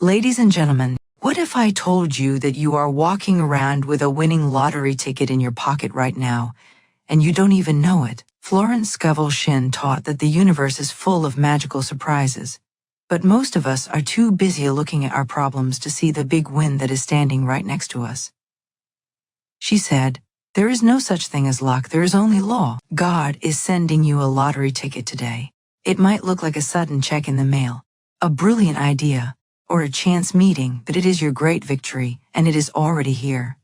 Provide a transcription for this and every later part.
Ladies and gentlemen, what if I told you that you are walking around with a winning lottery ticket in your pocket right now, and you don't even know it? Florence Scovel Shinn taught that the universe is full of magical surprises. But most of us are too busy looking at our problems to see the big win that is standing right next to us. She said, "There is no such thing as luck, there is only law." God is sending you a lottery ticket today. It might look like a sudden check in the mail, a brilliant idea, or a chance meeting, but it is your great victory, and it is already here.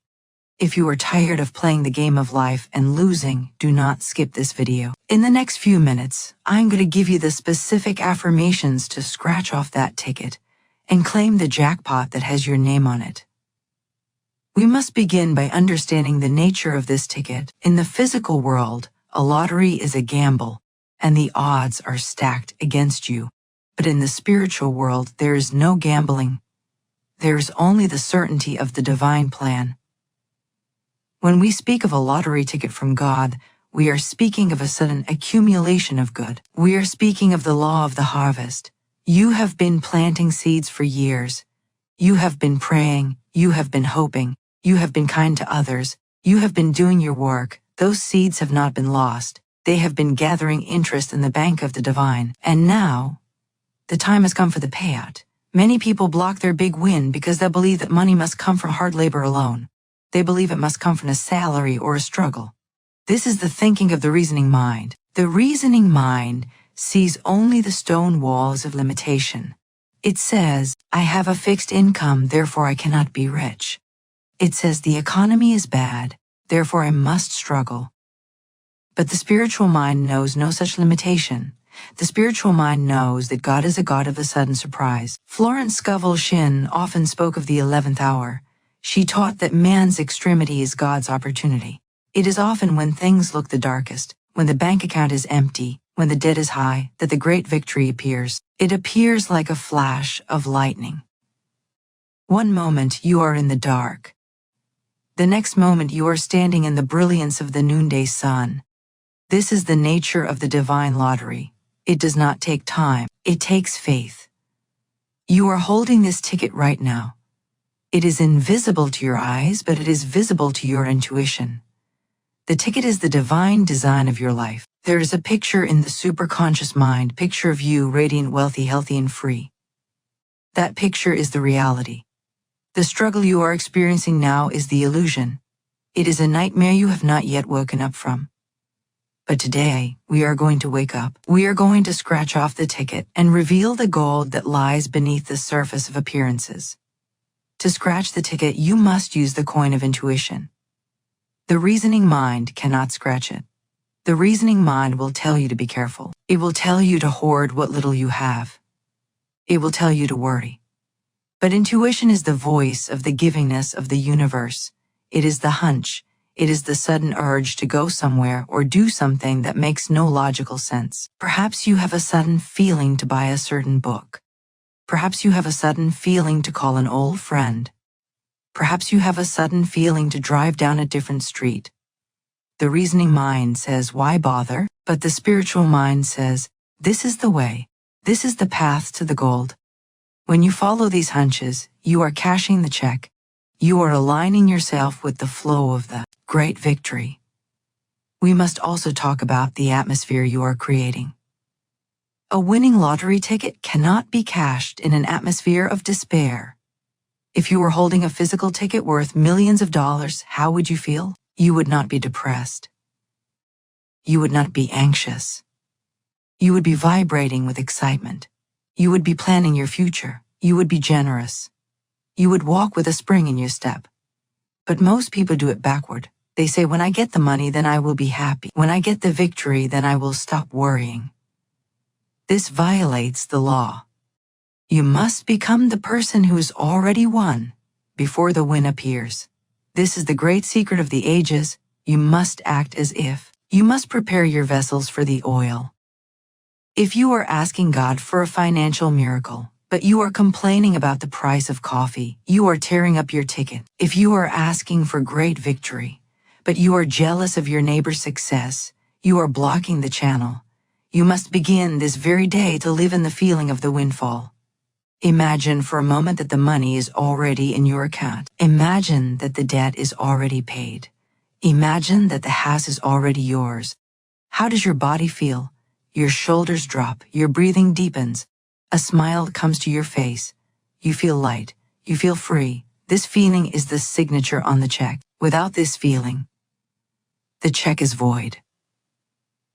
If you are tired of playing the game of life and losing, do not skip this video. In the next few minutes, I'm going to give you the specific affirmations to scratch off that ticket and claim the jackpot that has your name on it. We must begin by understanding the nature of this ticket. In the physical world, a lottery is a gamble, and the odds are stacked against you. But in the spiritual world, there is no gambling. There is only the certainty of the divine plan. When we speak of a lottery ticket from God, we are speaking of a sudden accumulation of good. We are speaking of the law of the harvest. You have been planting seeds for years. You have been praying. You have been hoping. You have been kind to others. You have been doing your work. Those seeds have not been lost. They have been gathering interest in the bank of the divine. And now, the time has come for the payout. Many people block their big win because they believe that money must come from hard labor alone. They believe it must come from a salary or a struggle. This is the thinking of the reasoning mind. The reasoning mind sees only the stone walls of limitation. It says, "I have a fixed income, therefore I cannot be rich." It says the economy is bad, therefore I must struggle. But the spiritual mind knows no such limitation. The spiritual mind knows that God is a God of the sudden surprise. Florence Scovel Shinn often spoke of the 11th hour. She taught that man's extremity is God's opportunity. It is often when things look the darkest, when the bank account is empty, when the debt is high, that the great victory appears. It appears like a flash of lightning. One moment you are in the dark. The next moment you are standing in the brilliance of the noonday sun. This is the nature of the divine lottery. It does not take time. It takes faith. You are holding this ticket right now. It is invisible to your eyes, but it is visible to your intuition. The ticket is the divine design of your life. There is a picture in the superconscious mind, picture of you radiant, wealthy, healthy, and free. That picture is the reality. The struggle you are experiencing now is the illusion. It is a nightmare you have not yet woken up from. But today, we are going to wake up. We are going to scratch off the ticket and reveal the gold that lies beneath the surface of appearances. To scratch the ticket, you must use the coin of intuition. The reasoning mind cannot scratch it. The reasoning mind will tell you to be careful. It will tell you to hoard what little you have. It will tell you to worry. But intuition is the voice of the givingness of the universe. It is the hunch. It is the sudden urge to go somewhere or do something that makes no logical sense. Perhaps you have a sudden feeling to buy a certain book. Perhaps you have a sudden feeling to call an old friend. Perhaps you have a sudden feeling to drive down a different street. The reasoning mind says, "Why bother?" But the spiritual mind says, "This is the way. This is the path to the gold." When you follow these hunches, you are cashing the check. You are aligning yourself with the flow of the great victory. We must also talk about the atmosphere you are creating. A winning lottery ticket cannot be cashed in an atmosphere of despair. If you were holding a physical ticket worth millions of dollars, how would you feel? You would not be depressed. You would not be anxious. You would be vibrating with excitement. You would be planning your future. You would be generous. You would walk with a spring in your step. But most people do it backward. They say, "When I get the money, then I will be happy. When I get the victory, then I will stop worrying." This violates the law. You must become the person who has already won before the win appears. This is the great secret of the ages. You must act as if. You must prepare your vessels for the oil. If you are asking God for a financial miracle, but you are complaining about the price of coffee, you are tearing up your ticket. If you are asking for great victory, but you are jealous of your neighbor's success, you are blocking the channel. You must begin this very day to live in the feeling of the windfall. Imagine for a moment that the money is already in your account. Imagine that the debt is already paid. Imagine that the house is already yours. How does your body feel? Your shoulders drop, your breathing deepens. A smile comes to your face. You feel light. You feel free. This feeling is the signature on the check. Without this feeling, the check is void.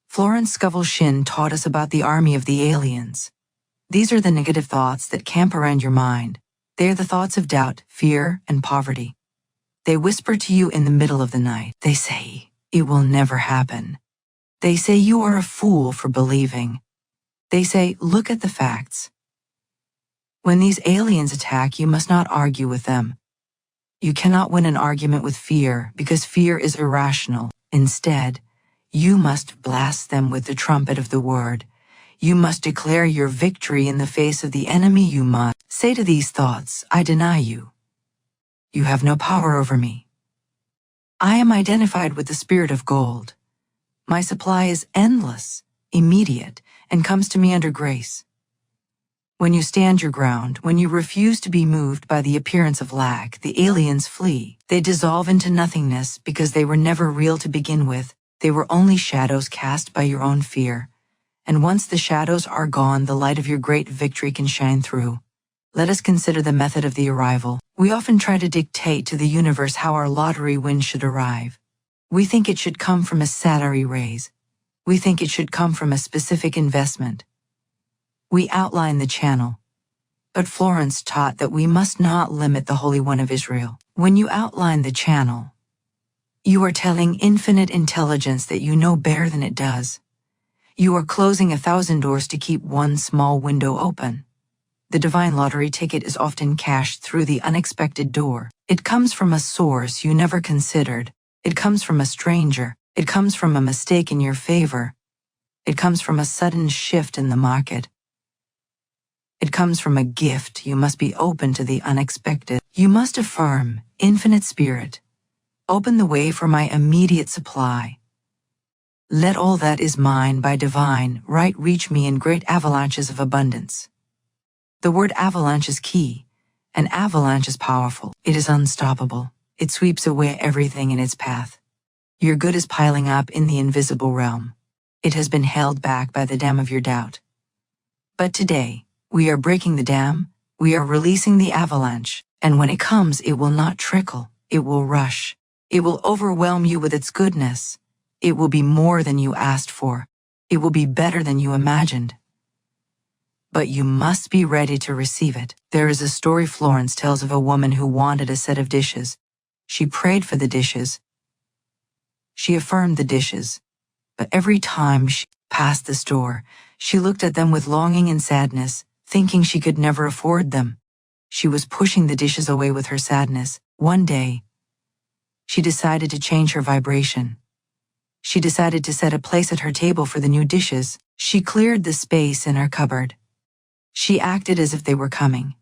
Florence Scovel Shinn taught us about the army of the aliens. These are the negative thoughts that camp around your mind. They are the thoughts of doubt, fear, and poverty. They whisper to you in the middle of the night. They say, "It will never happen." They say you are a fool for believing. They say, "Look at the facts." When these aliens attack, you must not argue with them. You cannot win an argument with fear because fear is irrational. Instead, you must blast them with the trumpet of the word. You must declare your victory in the face of the enemy. You must say to these thoughts, "I deny you. You have no power over me. I am identified with the spirit of gold. My supply is endless, immediate, and comes to me under grace." When you stand your ground, when you refuse to be moved by the appearance of lack, the aliens flee. They dissolve into nothingness because they were never real to begin with. They were only shadows cast by your own fear. And once the shadows are gone, the light of your great victory can shine through. Let us consider the method of the arrival. We often try to dictate to the universe how our lottery win should arrive. We think it should come from a salary raise. We think it should come from a specific investment. We outline the channel. But Florence taught that we must not limit the Holy One of Israel. When you outline the channel, you are telling infinite intelligence that you know better than it does. You are closing 1,000 doors to keep one small window open. The divine lottery ticket is often cashed through the unexpected door. It comes from a source you never considered. It comes from a stranger. It comes from a mistake in your favor. It comes from a sudden shift in the market. It comes from a gift. You must be open to the unexpected. You must affirm, "Infinite Spirit, open the way for my immediate supply. Let all that is mine by divine right reach me in great avalanches of abundance." The word avalanche is key. An avalanche is powerful. It is unstoppable. It sweeps away everything in its path. Your good is piling up in the invisible realm. It has been held back by the dam of your doubt. But today, we are breaking the dam. We are releasing the avalanche. And when it comes, it will not trickle. It will rush. It will overwhelm you with its goodness. It will be more than you asked for. It will be better than you imagined. But you must be ready to receive it. There is a story Florence tells of a woman who wanted a set of dishes. She prayed for the dishes. She affirmed the dishes. But every time she passed the store, she looked at them with longing and sadness, thinking she could never afford them. She was pushing the dishes away with her sadness. One day, she decided to change her vibration. She decided to set a place at her table for the new dishes. She cleared the space in her cupboard. She acted as if they were coming.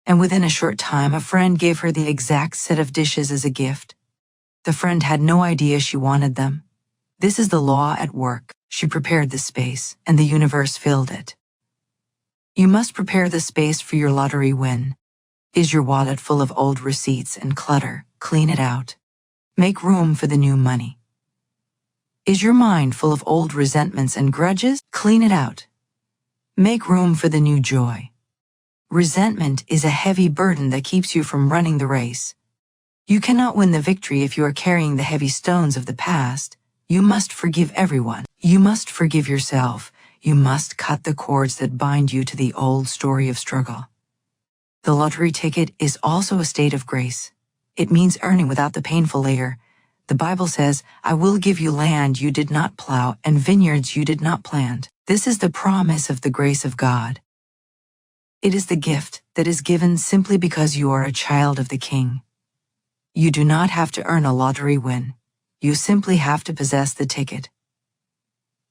And within a short time, a friend gave her the exact set of dishes as a gift. The friend had no idea she wanted them. This is the law at work. She prepared the space, and the universe filled it. You must prepare the space for your lottery win. Is your wallet full of old receipts and clutter? Clean it out. Make room for the new money. Is your mind full of old resentments and grudges? Clean it out. Make room for the new joy. Resentment is a heavy burden that keeps you from running the race. You cannot win the victory if you are carrying the heavy stones of the past. You must forgive everyone. You must forgive yourself. You must cut the cords that bind you to the old story of struggle. The lottery ticket is also a state of grace. It means earning without the painful labor. The Bible says, "I will give you land you did not plow and vineyards you did not plant." This is the promise of the grace of God. It is the gift that is given simply because you are a child of the King. You do not have to earn a lottery win. You simply have to possess the ticket.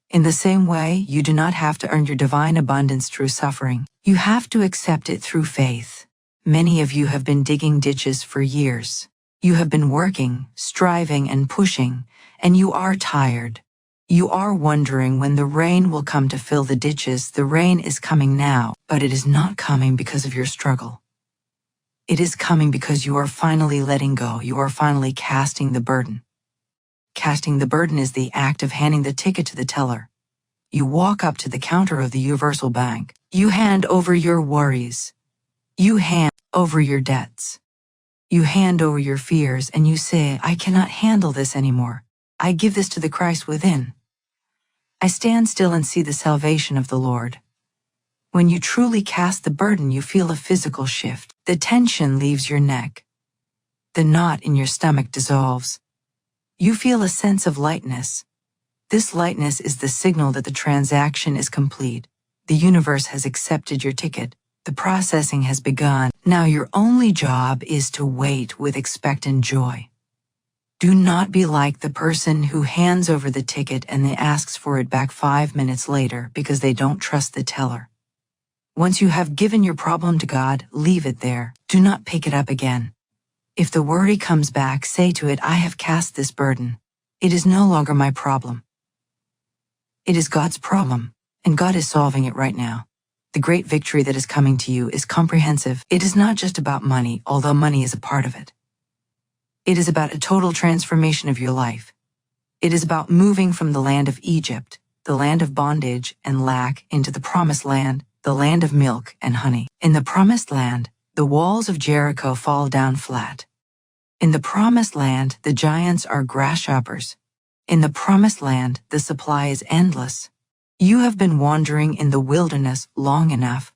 In the same way, you do not have to earn your divine abundance through suffering. You have to accept it through faith. Many of you have been digging ditches for years. You have been working, striving, and pushing, and you are tired. You are wondering when the rain will come to fill the ditches. The rain is coming now, but it is not coming because of your struggle. It is coming because you are finally letting go. You are finally casting the burden. Casting the burden is the act of handing the ticket to the teller. You walk up to the counter of the Universal Bank. You hand over your worries. You hand over your debts. You hand over your fears and you say, I cannot handle this anymore. I give this to the Christ within. I stand still and see the salvation of the Lord. When you truly cast the burden, you feel a physical shift. The tension leaves your neck. The knot in your stomach dissolves. You feel a sense of lightness. This lightness is the signal that the transaction is complete. The universe has accepted your ticket. The processing has begun. Now your only job is to wait with expectant joy. Do not be like the person who hands over the ticket and then asks for it back 5 minutes later because they don't trust the teller. Once you have given your problem to God, leave it there. Do not pick it up again. If the worry comes back, say to it, I have cast this burden. It is no longer my problem. It is God's problem, and God is solving it right now. The great victory that is coming to you is comprehensive. It is not just about money, although money is a part of it. It is about a total transformation of your life. It is about moving from the land of Egypt, the land of bondage and lack, into the promised land, the land of milk and honey. In the promised land, the walls of Jericho fall down flat. In the promised land, the giants are grasshoppers. In the promised land, the supply is endless. You have been wandering in the wilderness long enough.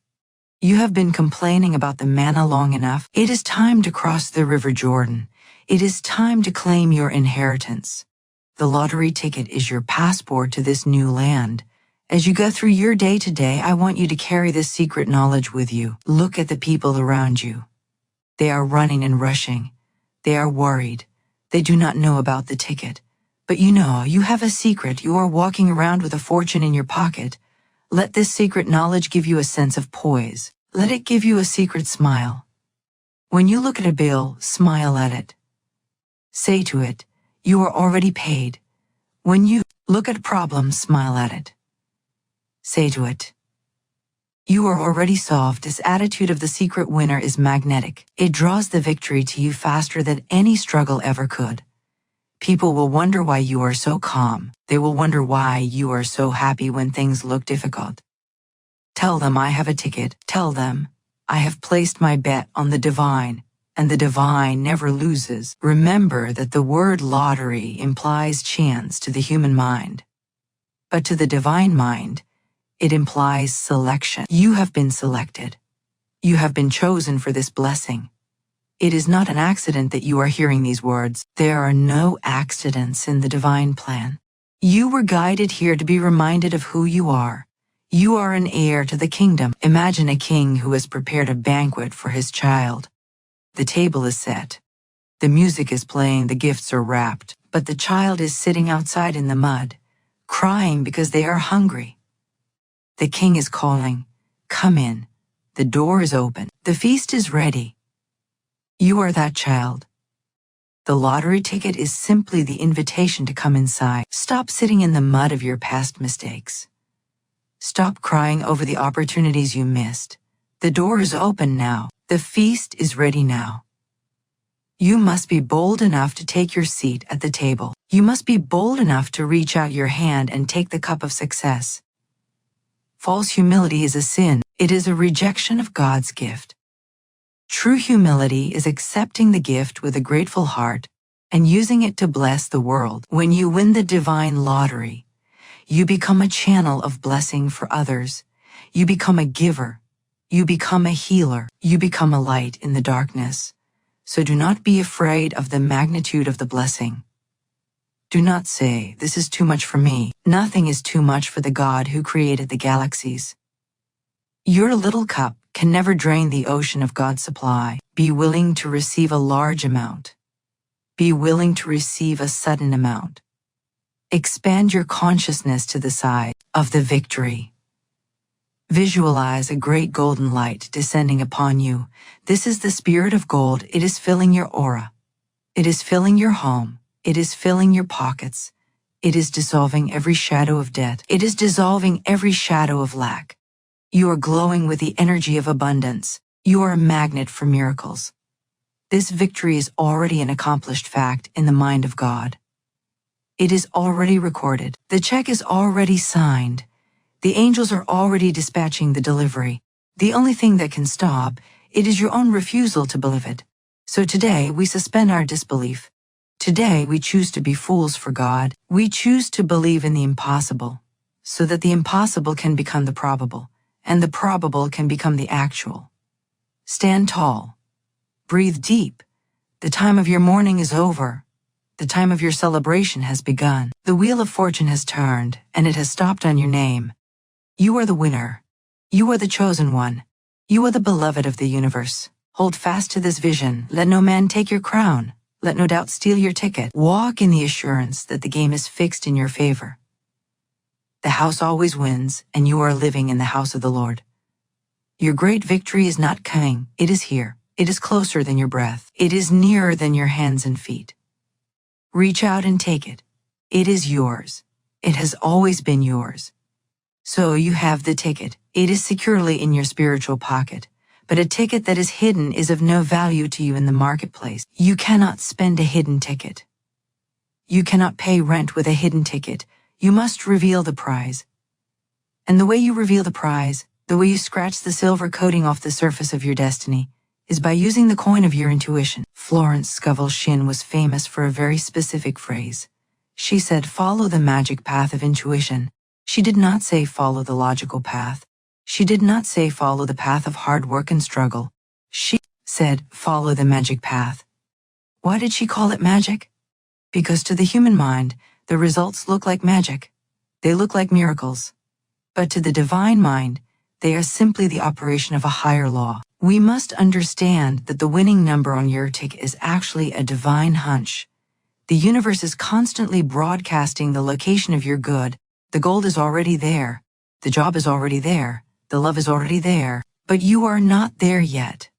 You have been complaining about the manna long enough. It is time to cross the river Jordan. It is time to claim your inheritance. The lottery ticket is your passport to this new land. As you go through your day to day, I want you to carry this secret knowledge with you. Look at the people around you. They are running and rushing. They are worried. They do not know about the ticket. But you know, you have a secret. You are walking around with a fortune in your pocket. Let this secret knowledge give you a sense of poise. Let it give you a secret smile. When you look at a bill, smile at it. Say to it, you are already paid. When you look at a problem, smile at it. Say to it, you are already solved. This attitude of the secret winner is magnetic. It draws the victory to you faster than any struggle ever could. People will wonder why you are so calm. They will wonder why you are so happy when things look difficult. Tell them I have a ticket. Tell them I have placed my bet on the divine, and the divine never loses. Remember that the word lottery implies chance to the human mind. But to the divine mind, it implies selection. You have been selected. You have been chosen for this blessing. It is not an accident that you are hearing these words. There are no accidents in the divine plan. You were guided here to be reminded of who you are. You are an heir to the kingdom. Imagine a king who has prepared a banquet for his child. The table is set. The music is playing, the gifts are wrapped, but the child is sitting outside in the mud, crying because they are hungry. The king is calling, come in. The door is open. The feast is ready. You are that child. The lottery ticket is simply the invitation to come inside. Stop sitting in the mud of your past mistakes. Stop crying over the opportunities you missed. The door is open now. The feast is ready now. You must be bold enough to take your seat at the table. You must be bold enough to reach out your hand and take the cup of success. False humility is a sin. It is a rejection of God's gift. True humility is accepting the gift with a grateful heart and using it to bless the world. When you win the divine lottery, you become a channel of blessing for others. You become a giver. You become a healer. You become a light in the darkness. So do not be afraid of the magnitude of the blessing. Do not say, this is too much for me. Nothing is too much for the God who created the galaxies. Your little cup can never drain the ocean of God's supply. Be willing to receive a large amount. Be willing to receive a sudden amount. Expand your consciousness to the size of the victory. Visualize a great golden light descending upon you. This is the spirit of gold. It is filling your aura. It is filling your home. It is filling your pockets. It is dissolving every shadow of debt. It is dissolving every shadow of lack. You are glowing with the energy of abundance. You are a magnet for miracles. This victory is already an accomplished fact in the mind of God. It is already recorded. The check is already signed. The angels are already dispatching the delivery. The only thing that can stop it is your own refusal to believe it. So today we suspend our disbelief. Today we choose to be fools for God. We choose to believe in the impossible, so that the impossible can become the probable, and the probable can become the actual. Stand tall. Breathe deep. The time of your mourning is over. The time of your celebration has begun. The wheel of fortune has turned, and it has stopped on your name. You are the winner. You are the chosen one. You are the beloved of the universe. Hold fast to this vision. Let no man take your crown. Let no doubt steal your ticket. Walk in the assurance that the game is fixed in your favor. The house always wins, and you are living in the house of the Lord. Your great victory is not coming. It is here. It is closer than your breath. It is nearer than your hands and feet. Reach out and take it. It is yours. It has always been yours. So you have the ticket. It is securely in your spiritual pocket. But a ticket that is hidden is of no value to you in the marketplace. You cannot spend a hidden ticket. You cannot pay rent with a hidden ticket. You must reveal the prize. And the way you reveal the prize, the way you scratch the silver coating off the surface of your destiny, is by using the coin of your intuition. Florence Scovel Shinn was famous for a very specific phrase. She said, "Follow the magic path of intuition." She did not say follow the logical path. She did not say follow the path of hard work and struggle. She said follow the magic path. Why did she call it magic? Because to the human mind, the results look like magic. They look like miracles. But to the divine mind, they are simply the operation of a higher law. We must understand that the winning number on your ticket is actually a divine hunch. The universe is constantly broadcasting the location of your good. The gold is already there. The job is already there. The love is already there. But you are not there yet.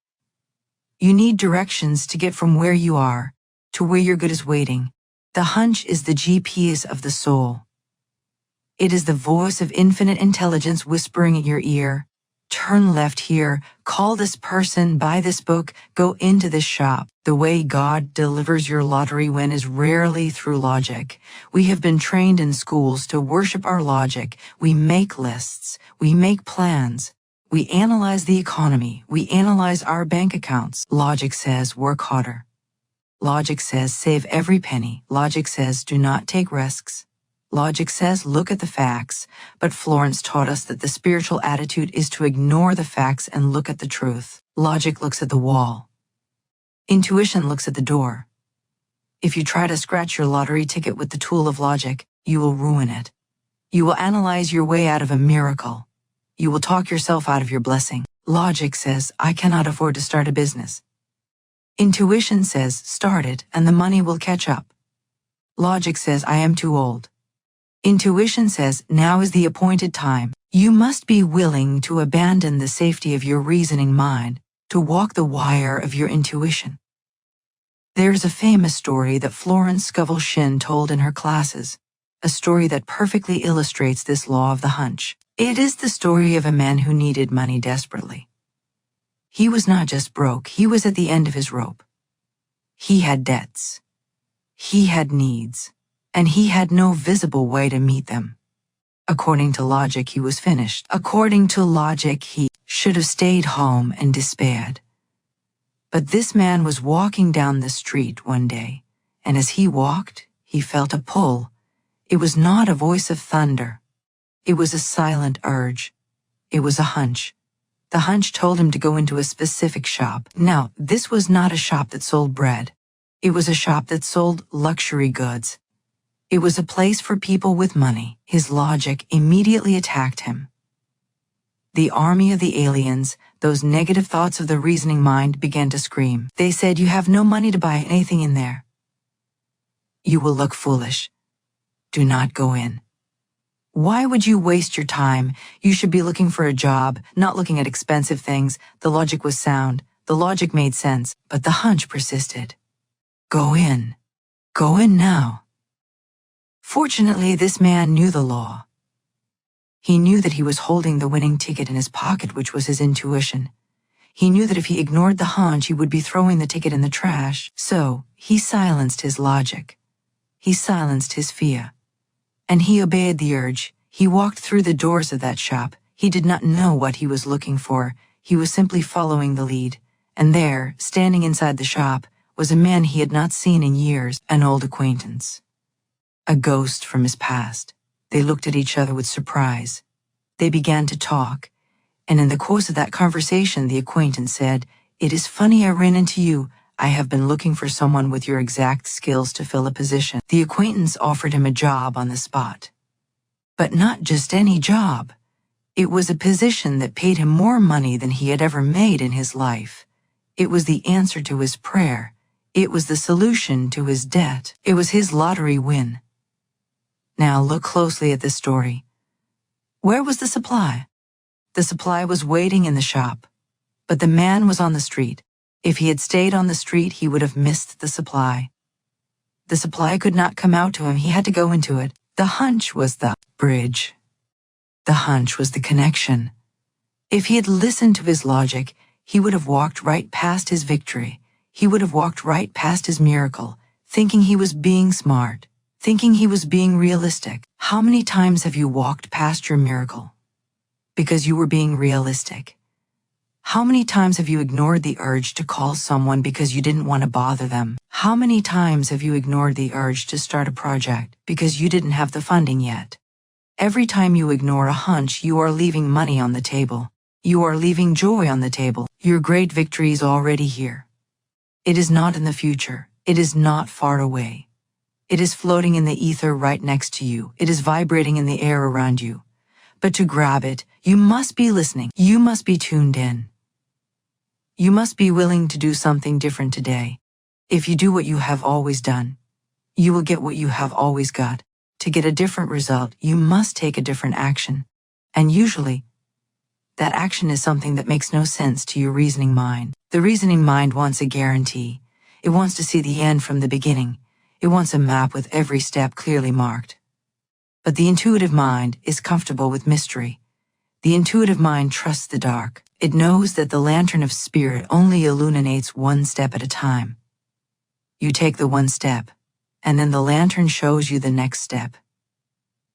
You need directions to get from where you are to where your good is waiting. The hunch is the GPS of the soul. It is the voice of infinite intelligence whispering in your ear. Turn left here, call this person, buy this book, go into this shop. The way God delivers your lottery win is rarely through logic. We have been trained in schools to worship our logic. We make lists. We make plans. We analyze the economy. We analyze our bank accounts. Logic says work harder. Logic says save every penny. Logic says do not take risks. Logic says look at the facts, but Florence taught us that the spiritual attitude is to ignore the facts and look at the truth. Logic looks at the wall. Intuition looks at the door. If you try to scratch your lottery ticket with the tool of logic, you will ruin it. You will analyze your way out of a miracle. You will talk yourself out of your blessing. Logic says, I cannot afford to start a business. Intuition says, start it and the money will catch up. Logic says, I am too old. Intuition says, now is the appointed time. You must be willing to abandon the safety of your reasoning mind to walk the wire of your intuition. There's a famous story that Florence Scovel Shinn told in her classes, a story that perfectly illustrates this law of the hunch. It is the story of a man who needed money desperately. He was not just broke, he was at the end of his rope. He had debts. He had needs. And he had no visible way to meet them. According to logic, he was finished. According to logic, he should have stayed home and despaired. But this man was walking down the street one day, and as he walked, he felt a pull. It was not a voice of thunder. It was a silent urge. It was a hunch. The hunch told him to go into a specific shop. Now, this was not a shop that sold bread. It was a shop that sold luxury goods. It was a place for people with money. His logic immediately attacked him. The army of the aliens, those negative thoughts of the reasoning mind, began to scream. They said, you have no money to buy anything in there. You will look foolish. Do not go in. Why would you waste your time? You should be looking for a job, not looking at expensive things. The logic was sound. The logic made sense, but the hunch persisted. Go in. Go in now. Fortunately, this man knew the law. He knew that he was holding the winning ticket in his pocket, which was his intuition. He knew that if he ignored the hunch, he would be throwing the ticket in the trash. So, he silenced his logic. He silenced his fear. And he obeyed the urge. He walked through the doors of that shop. He did not know what he was looking for. He was simply following the lead. And there, standing inside the shop, was a man he had not seen in years, an old acquaintance. A ghost from his past. They looked at each other with surprise. They began to talk, and in the course of that conversation, the acquaintance said, "It is funny I ran into you. I have been looking for someone with your exact skills to fill a position." The acquaintance offered him a job on the spot. But not just any job. It was a position that paid him more money than he had ever made in his life. It was the answer to his prayer. It was the solution to his debt. It was his lottery win. Now look closely at this story. Where was the supply? The supply was waiting in the shop. But the man was on the street. If he had stayed on the street, he would have missed the supply. The supply could not come out to him. He had to go into it. The hunch was the bridge. The hunch was the connection. If he had listened to his logic, he would have walked right past his victory. He would have walked right past his miracle, thinking he was being smart, thinking he was being realistic. How many times have you walked past your miracle because you were being realistic? How many times have you ignored the urge to call someone because you didn't want to bother them? How many times have you ignored the urge to start a project because you didn't have the funding yet? Every time you ignore a hunch, you are leaving money on the table. You are leaving joy on the table. Your great victory is already here. It is not in the future. It is not far away. It is floating in the ether right next to you. It is vibrating in the air around you. But to grab it, you must be listening. You must be tuned in. You must be willing to do something different today. If you do what you have always done, you will get what you have always got. To get a different result, you must take a different action. And usually, that action is something that makes no sense to your reasoning mind. The reasoning mind wants a guarantee. It wants to see the end from the beginning. It wants a map with every step clearly marked. But the intuitive mind is comfortable with mystery. The intuitive mind trusts the dark. It knows that the lantern of spirit only illuminates one step at a time. You take the one step, and then the lantern shows you the next step.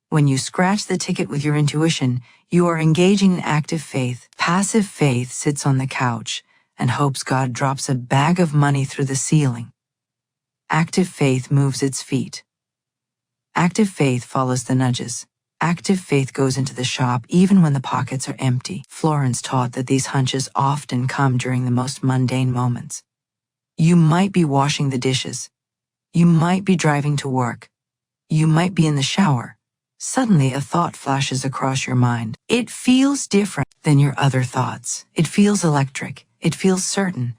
When you scratch the ticket with your intuition, you are engaging in active faith. Passive faith sits on the couch and hopes God drops a bag of money through the ceiling. Active faith moves its feet. Active faith follows the nudges. Active faith goes into the shop even when the pockets are empty. Florence taught that these hunches often come during the most mundane moments. You might be washing the dishes. You might be driving to work. You might be in the shower. Suddenly a thought flashes across your mind. It feels different than your other thoughts. It feels electric. It feels certain.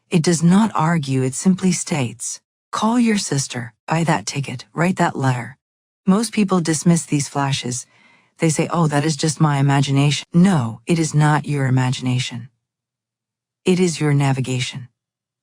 It does not argue, it simply states, call your sister, buy that ticket, write that letter. Most people dismiss these flashes. They say, oh, that is just my imagination. No, it is not your imagination. It is your navigation.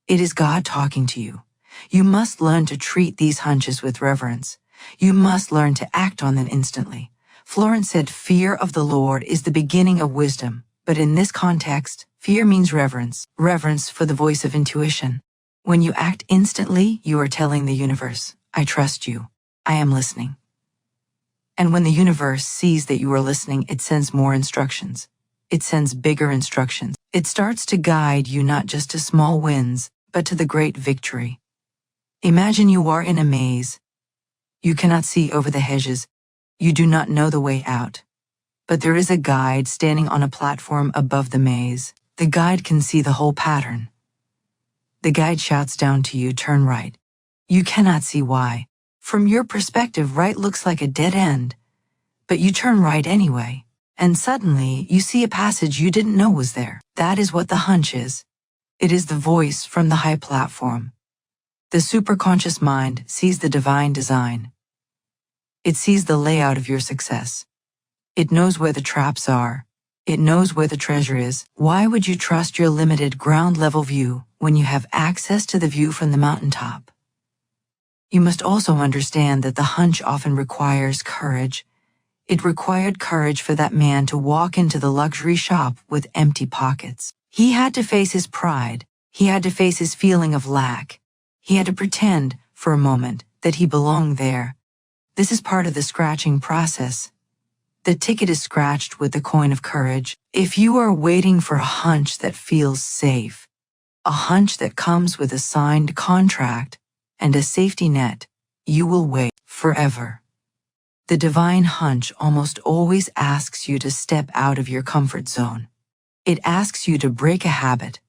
It is God talking to you. You must learn to treat these hunches with reverence. You must learn to act on them instantly. Florence said, fear of the Lord is the beginning of wisdom. But in this context, fear means reverence. Reverence for the voice of intuition. When you act instantly, you are telling the universe, I trust you. I am listening. And when the universe sees that you are listening, it sends more instructions. It sends bigger instructions. It starts to guide you not just to small wins, but to the great victory. Imagine you are in a maze. You cannot see over the hedges. You do not know the way out. But there is a guide standing on a platform above the maze. The guide can see the whole pattern. The guide shouts down to you, turn right. You cannot see why. From your perspective, right looks like a dead end. But you turn right anyway. And suddenly, you see a passage you didn't know was there. That is what the hunch is. It is the voice from the high platform. The superconscious mind sees the divine design. It sees the layout of your success. It knows where the traps are. It knows where the treasure is. Why would you trust your limited ground-level view when you have access to the view from the mountaintop? You must also understand that the hunch often requires courage. It required courage for that man to walk into the luxury shop with empty pockets. He had to face his pride. He had to face his feeling of lack. He had to pretend, for a moment, that he belonged there. This is part of the scratching process. The ticket is scratched with the coin of courage. If you are waiting for a hunch that feels safe, a hunch that comes with a signed contract and a safety net, you will wait forever. The divine hunch almost always asks you to step out of your comfort zone. It asks you to break a habit.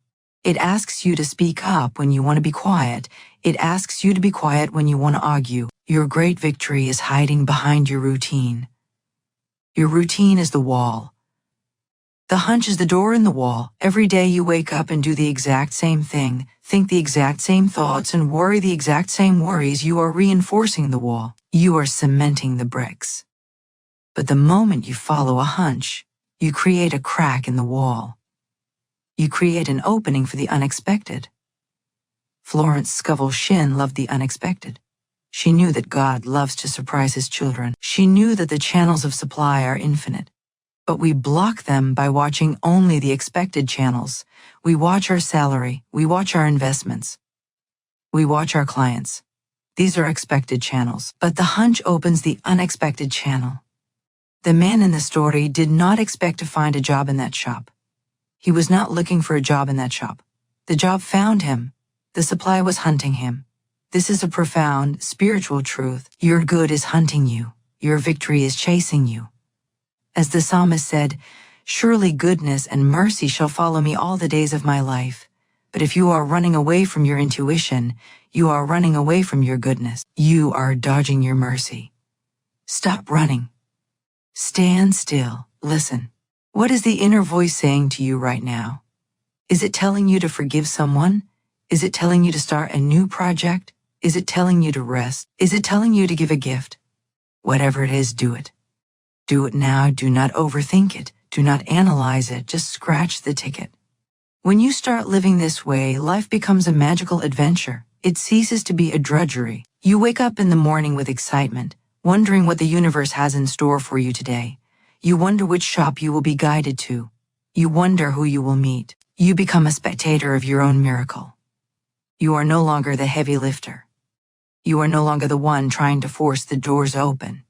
It asks you to speak up when you want to be quiet. It asks you to be quiet when you want to argue. Your great victory is hiding behind your routine. Your routine is the wall. The hunch is the door in the wall. Every day you wake up and do the exact same thing, think the exact same thoughts, and worry the exact same worries. You are reinforcing the wall. You are cementing the bricks. But the moment you follow a hunch, you create a crack in the wall. You create an opening for the unexpected. Florence Scovel Shinn loved the unexpected. She knew that God loves to surprise His children. She knew that the channels of supply are infinite. But we block them by watching only the expected channels. We watch our salary. We watch our investments. We watch our clients. These are expected channels. But the hunch opens the unexpected channel. The man in the story did not expect to find a job in that shop. He was not looking for a job in that shop. The job found him. The supply was hunting him. This is a profound, spiritual truth. Your good is hunting you. Your victory is chasing you. As the psalmist said, "Surely goodness and mercy shall follow me all the days of my life." But if you are running away from your intuition, you are running away from your goodness. You are dodging your mercy. Stop running. Stand still. Listen. What is the inner voice saying to you right now? Is it telling you to forgive someone? Is it telling you to start a new project? Is it telling you to rest? Is it telling you to give a gift? Whatever it is, do it. Do it now. Do not overthink it. Do not analyze it. Just scratch the ticket. When you start living this way, life becomes a magical adventure. It ceases to be a drudgery. You wake up in the morning with excitement, wondering what the universe has in store for you today. You wonder which shop you will be guided to. You wonder who you will meet. You become a spectator of your own miracle. You are no longer the heavy lifter. You are no longer the one trying to force the doors open.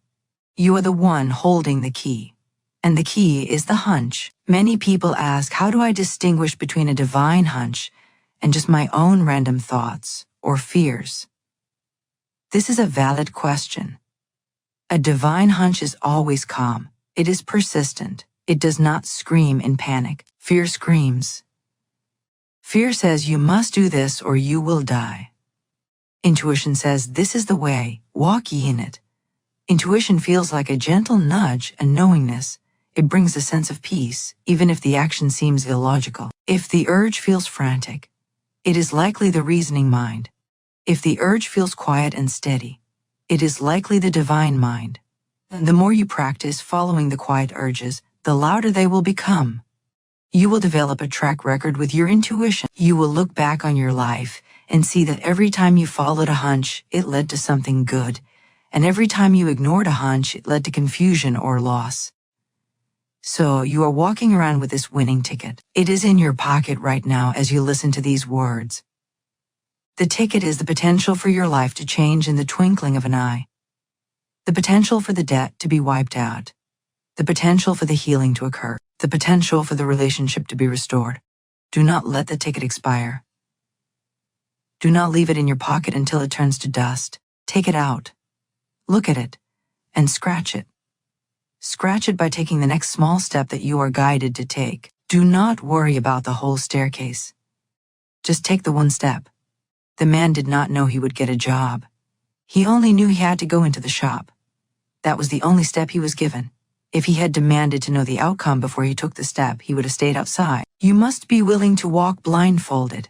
You are the one holding the key. And the key is the hunch. Many people ask, how do I distinguish between a divine hunch and just my own random thoughts or fears? This is a valid question. A divine hunch is always calm. It is persistent. It does not scream in panic. Fear screams. Fear says you must do this or you will die. Intuition says this is the way, walk ye in it. Intuition feels like a gentle nudge and knowingness. It brings a sense of peace, even if the action seems illogical. If the urge feels frantic, it is likely the reasoning mind. If the urge feels quiet and steady, it is likely the divine mind. The more you practice following the quiet urges, the louder they will become. You will develop a track record with your intuition. You will look back on your life and see that every time you followed a hunch, it led to something good, and every time you ignored a hunch, it led to confusion or loss. So you are walking around with this winning ticket. It is in your pocket right now as you listen to these words. The ticket is the potential for your life to change in the twinkling of an eye. The potential for the debt to be wiped out. The potential for the healing to occur. The potential for the relationship to be restored. Do not let the ticket expire. Do not leave it in your pocket until it turns to dust. Take it out. Look at it and scratch it. Scratch it by taking the next small step that you are guided to take. Do not worry about the whole staircase. Just take the one step. The man did not know he would get a job. He only knew he had to go into the shop. That was the only step he was given. If he had demanded to know the outcome before he took the step, he would have stayed outside. You must be willing to walk blindfolded,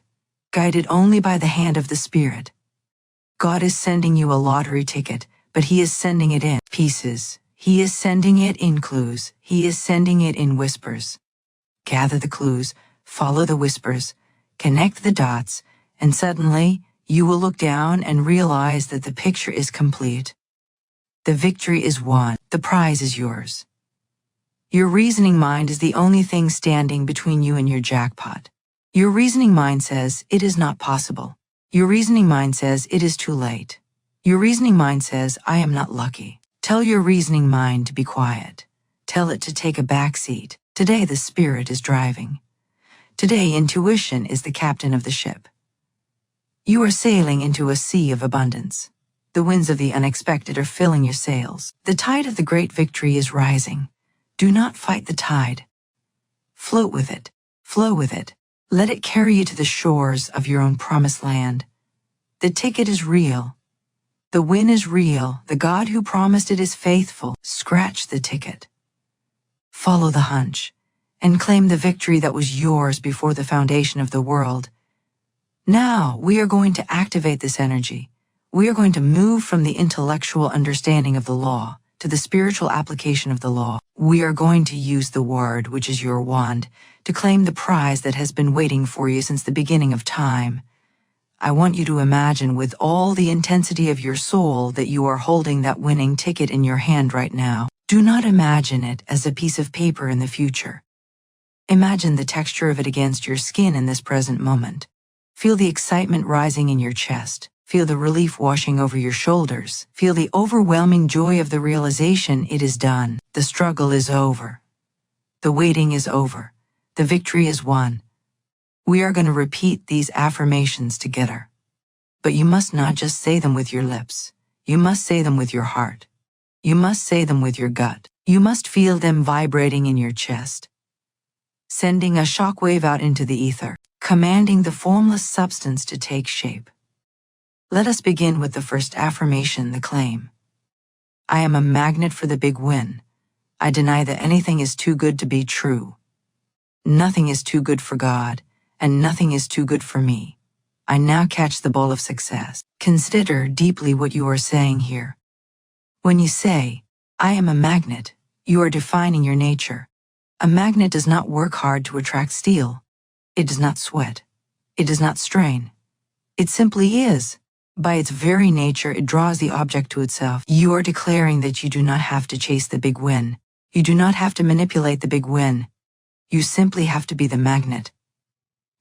guided only by the hand of the Spirit. God is sending you a lottery ticket, but He is sending it in pieces. He is sending it in clues. He is sending it in whispers. Gather the clues, follow the whispers, connect the dots, and suddenly You will look down and realize that the picture is complete. The victory is won. The prize is yours. Your reasoning mind is the only thing standing between you and your jackpot. Your reasoning mind says it is not possible. Your reasoning mind says it is too late. Your reasoning mind says I am not lucky. Tell your reasoning mind to be quiet. Tell it to take a back seat. Today the spirit is driving. Today intuition is the captain of the ship. You are sailing into a sea of abundance. The winds of the unexpected are filling your sails. The tide of the great victory is rising. Do not fight the tide. Float with it. Flow with it. Let it carry you to the shores of your own promised land. The ticket is real. The win is real. The God who promised it is faithful. Scratch the ticket. Follow the hunch and claim the victory that was yours before the foundation of the world. Now we are going to activate this energy. We are going to move from the intellectual understanding of the law to the spiritual application of the law. We are going to use the word, which is your wand, to claim the prize that has been waiting for you since the beginning of time. I want you to imagine with all the intensity of your soul that you are holding that winning ticket in your hand right now. Do not imagine it as a piece of paper in the future. Imagine the texture of it against your skin in this present moment. Feel the excitement rising in your chest. Feel the relief washing over your shoulders. Feel the overwhelming joy of the realization it is done. The struggle is over. The waiting is over. The victory is won. We are going to repeat these affirmations together. But you must not just say them with your lips. You must say them with your heart. You must say them with your gut. You must feel them vibrating in your chest, sending a shockwave out into the ether, commanding the formless substance to take shape. Let us begin with the first affirmation, the claim. I am a magnet for the big win. I deny that anything is too good to be true. Nothing is too good for God, and nothing is too good for me. I now catch the ball of success. Consider deeply what you are saying here. When you say, I am a magnet, you are defining your nature. A magnet does not work hard to attract steel. It does not sweat. It does not strain. It simply is. By its very nature, it draws the object to itself. You are declaring that you do not have to chase the big win. You do not have to manipulate the big win. You simply have to be the magnet.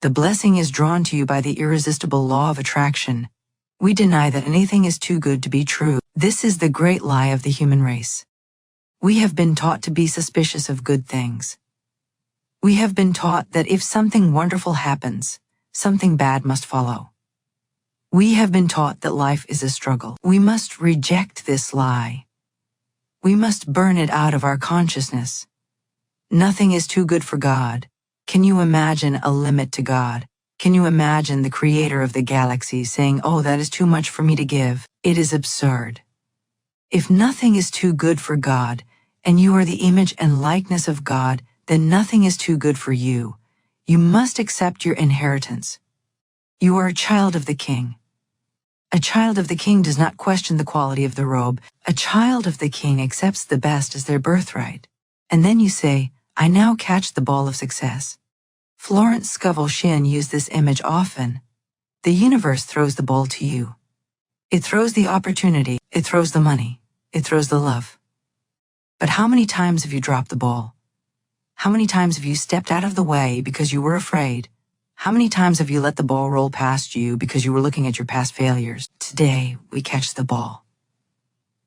The blessing is drawn to you by the irresistible law of attraction. We deny that anything is too good to be true. This is the great lie of the human race. We have been taught to be suspicious of good things. We have been taught that if something wonderful happens, something bad must follow. We have been taught that life is a struggle. We must reject this lie. We must burn it out of our consciousness. Nothing is too good for God. Can you imagine a limit to God? Can you imagine the creator of the galaxy saying, oh, that is too much for me to give? It is absurd. If nothing is too good for God, and you are the image and likeness of God, then nothing is too good for you. You must accept your inheritance. You are a child of the King. A child of the King does not question the quality of the robe. A child of the King accepts the best as their birthright. And then you say, I now catch the ball of success. Florence Scovel Shinn used this image often. The universe throws the ball to you. It throws the opportunity. It throws the money. It throws the love. But how many times have you dropped the ball? How many times have you stepped out of the way because you were afraid? How many times have you let the ball roll past you because you were looking at your past failures? Today, we catch the ball.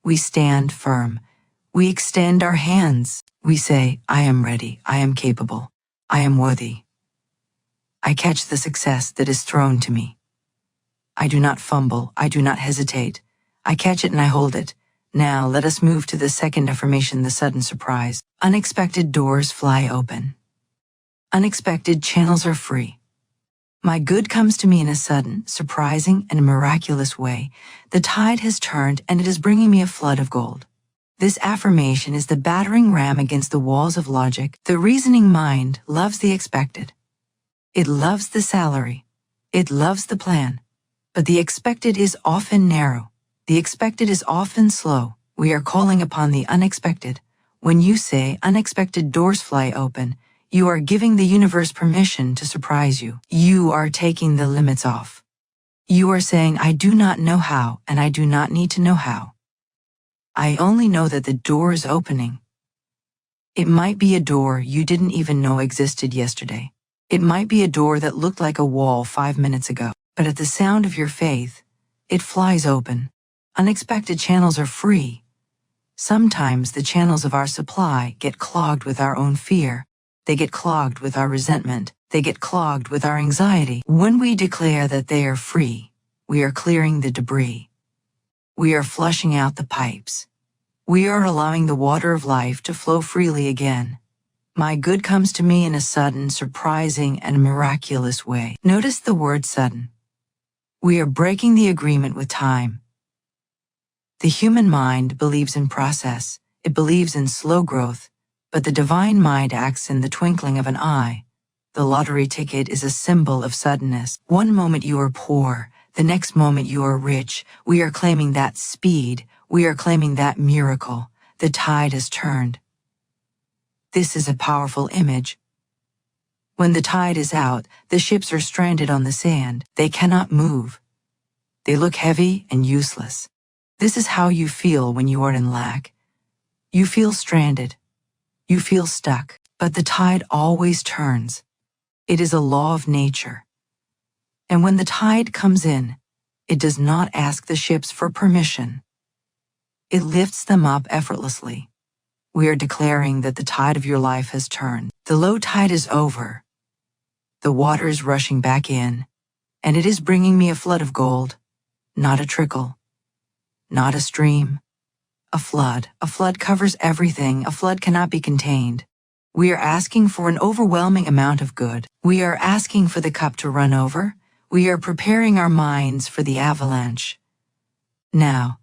We stand firm. We extend our hands. We say, I am ready. I am capable. I am worthy. I catch the success that is thrown to me. I do not fumble. I do not hesitate. I catch it and I hold it. Now let us move to the second affirmation, the sudden surprise. Unexpected doors fly open. Unexpected channels are free. My good comes to me in a sudden, surprising, and miraculous way. The tide has turned and it is bringing me a flood of gold. This affirmation is the battering ram against the walls of logic. The reasoning mind loves the expected. It loves the salary. It loves the plan. But the expected is often narrow. The expected is often slow. We are calling upon the unexpected. When you say unexpected doors fly open, you are giving the universe permission to surprise you. You are taking the limits off. You are saying, I do not know how, and I do not need to know how. I only know that the door is opening. It might be a door you didn't even know existed yesterday. It might be a door that looked like a wall 5 minutes ago. But at the sound of your faith, it flies open. Unexpected channels are free. Sometimes the channels of our supply get clogged with our own fear. They get clogged with our resentment. They get clogged with our anxiety. When we declare that they are free, we are clearing the debris. We are flushing out the pipes. We are allowing the water of life to flow freely again. My good comes to me in a sudden, surprising, and miraculous way. Notice the word sudden. We are breaking the agreement with time. The human mind believes in process. It believes in slow growth, but the divine mind acts in the twinkling of an eye. The lottery ticket is a symbol of suddenness. One moment you are poor, the next moment you are rich. We are claiming that speed. We are claiming that miracle. The tide has turned. This is a powerful image. When the tide is out, the ships are stranded on the sand. They cannot move. They look heavy and useless. This is how you feel when you are in lack. You feel stranded. You feel stuck. But the tide always turns. It is a law of nature. And when the tide comes in, it does not ask the ships for permission. It lifts them up effortlessly. We are declaring that the tide of your life has turned. The low tide is over. The water is rushing back in, and it is bringing me a flood of gold, not a trickle, not a stream. A flood. A flood covers everything. A flood cannot be contained. We are asking for an overwhelming amount of good. We are asking for the cup to run over. We are preparing our minds for the avalanche. Now,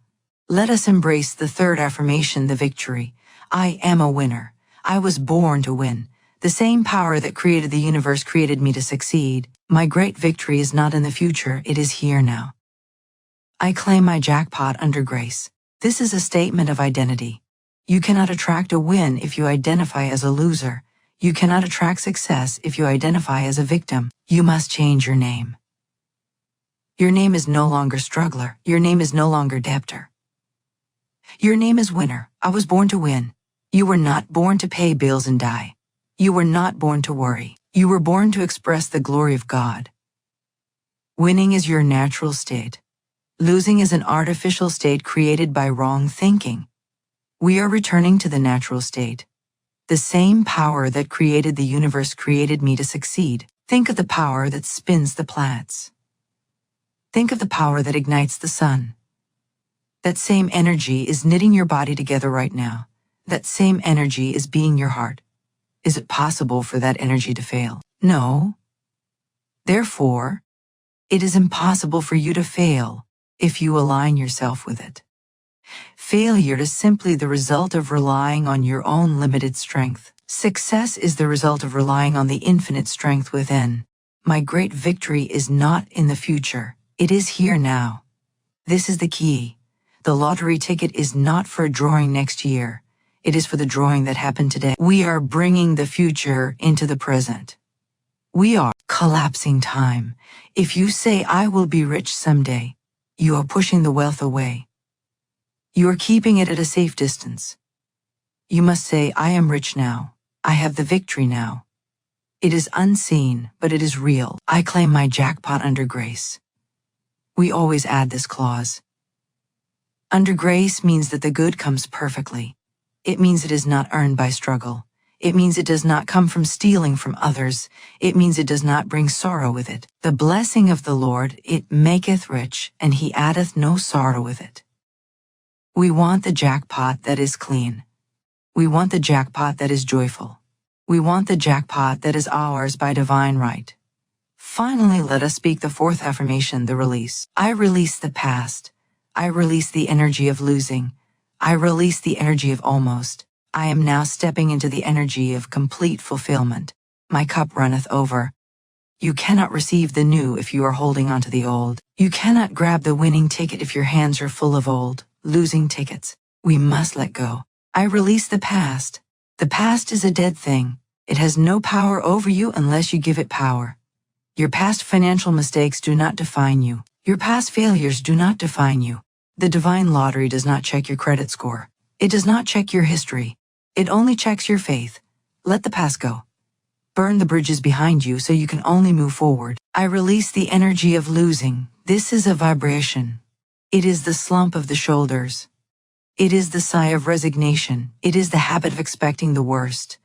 let us embrace the third affirmation, the victory. I am a winner. I was born to win. The same power that created the universe created me to succeed. My great victory is not in the future, it is here now. I claim my jackpot under grace. This is a statement of identity. You cannot attract a win if you identify as a loser. You cannot attract success if you identify as a victim. You must change your name. Your name is no longer struggler. Your name is no longer debtor. Your name is winner. I was born to win. You were not born to pay bills and die. You were not born to worry. You were born to express the glory of God. Winning is your natural state. Losing is an artificial state created by wrong thinking. We are returning to the natural state. The same power that created the universe created me to succeed. Think of the power that spins the planets. Think of the power that ignites the sun. That same energy is knitting your body together right now. That same energy is being your heart. Is it possible for that energy to fail? No. Therefore, it is impossible for you to fail if you align yourself with it. Failure is simply the result of relying on your own limited strength. Success is the result of relying on the infinite strength within. My great victory is not in the future. It is here now. This is the key. The lottery ticket is not for a drawing next year. It is for the drawing that happened today. We are bringing the future into the present. We are collapsing time. If you say, I will be rich someday, you are pushing the wealth away. You are keeping it at a safe distance. You must say, I am rich now. I have the victory now. It is unseen, but it is real. I claim my jackpot under grace. We always add this clause. Under grace means that the good comes perfectly. It means it is not earned by struggle. It means it does not come from stealing from others. It means it does not bring sorrow with it. The blessing of the Lord, it maketh rich, and he addeth no sorrow with it. We want the jackpot that is clean. We want the jackpot that is joyful. We want the jackpot that is ours by divine right. Finally, let us speak the fourth affirmation, the release. I release the past. I release the energy of losing. I release the energy of almost. I am now stepping into the energy of complete fulfillment. My cup runneth over. You cannot receive the new if you are holding on to the old. You cannot grab the winning ticket if your hands are full of old, losing tickets. We must let go. I release the past. The past is a dead thing. It has no power over you unless you give it power. Your past financial mistakes do not define you. Your past failures do not define you. The divine lottery does not check your credit score. It does not check your history. It only checks your faith. Let the past go. Burn the bridges behind you so you can only move forward. I release the energy of losing. This is a vibration. It is the slump of the shoulders. It is the sigh of resignation. It is the habit of expecting the worst.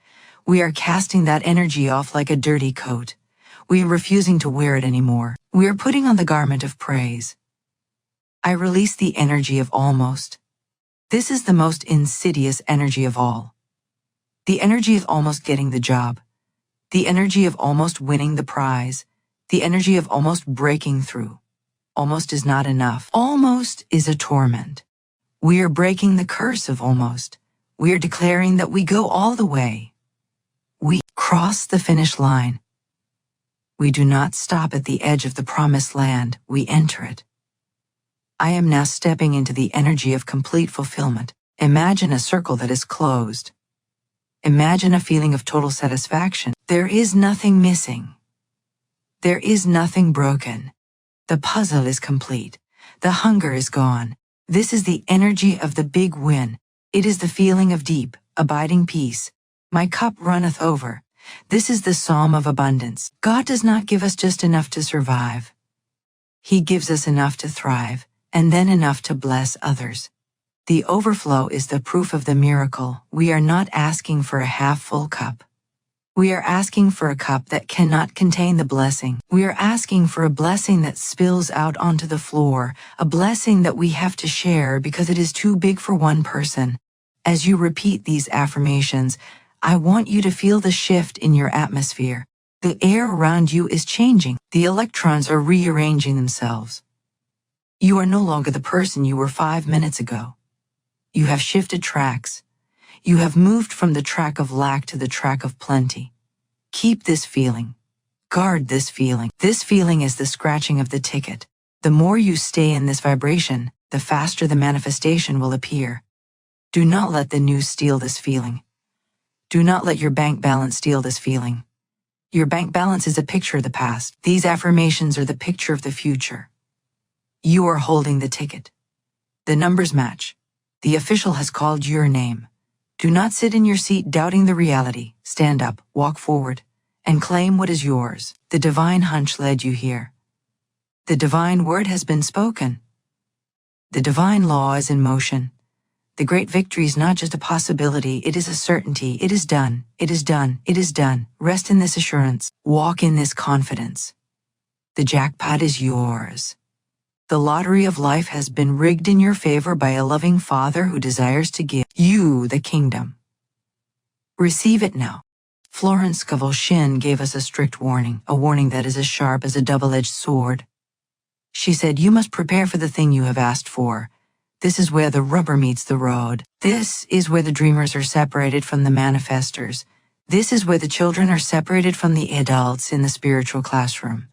We are casting that energy off like a dirty coat. We are refusing to wear it anymore. We are putting on the garment of praise. I release the energy of almost. This is the most insidious energy of all. The energy of almost getting the job. The energy of almost winning the prize. The energy of almost breaking through. Almost is not enough. Almost is a torment. We are breaking the curse of almost. We are declaring that we go all the way. We cross the finish line. We do not stop at the edge of the promised land, we enter it. I am now stepping into the energy of complete fulfillment. Imagine a circle that is closed. Imagine a feeling of total satisfaction. There is nothing missing. There is nothing broken. The puzzle is complete. The hunger is gone. This is the energy of the big win. It is the feeling of deep, abiding peace. My cup runneth over. This is the psalm of abundance. God does not give us just enough to survive. He gives us enough to thrive, and then enough to bless others. The overflow is the proof of the miracle. We are not asking for a half-full cup. We are asking for a cup that cannot contain the blessing. We are asking for a blessing that spills out onto the floor, a blessing that we have to share because it is too big for one person. As you repeat these affirmations, I want you to feel the shift in your atmosphere. The air around you is changing. The electrons are rearranging themselves. You are no longer the person you were 5 minutes ago. You have shifted tracks. You have moved from the track of lack to the track of plenty. Keep this feeling. Guard this feeling. This feeling is the scratching of the ticket. The more you stay in this vibration, the faster the manifestation will appear. Do not let the news steal this feeling. Do not let your bank balance steal this feeling. Your bank balance is a picture of the past. These affirmations are the picture of the future. You are holding the ticket. The numbers match. The official has called your name. Do not sit in your seat doubting the reality. Stand up, walk forward, and claim what is yours. The divine hunch led you here. The divine word has been spoken. The divine law is in motion. The great victory is not just a possibility, it is a certainty. It is done. It is done. It is done. Rest in this assurance. Walk in this confidence. The jackpot is yours. The lottery of life has been rigged in your favor by a loving Father who desires to give you the kingdom. Receive it now. Florence Scovel Shinn gave us a strict warning, a warning that is as sharp as a double-edged sword. She said, you must prepare for the thing you have asked for. This is where the rubber meets the road. This is where the dreamers are separated from the manifestors. This is where the children are separated from the adults in the spiritual classroom.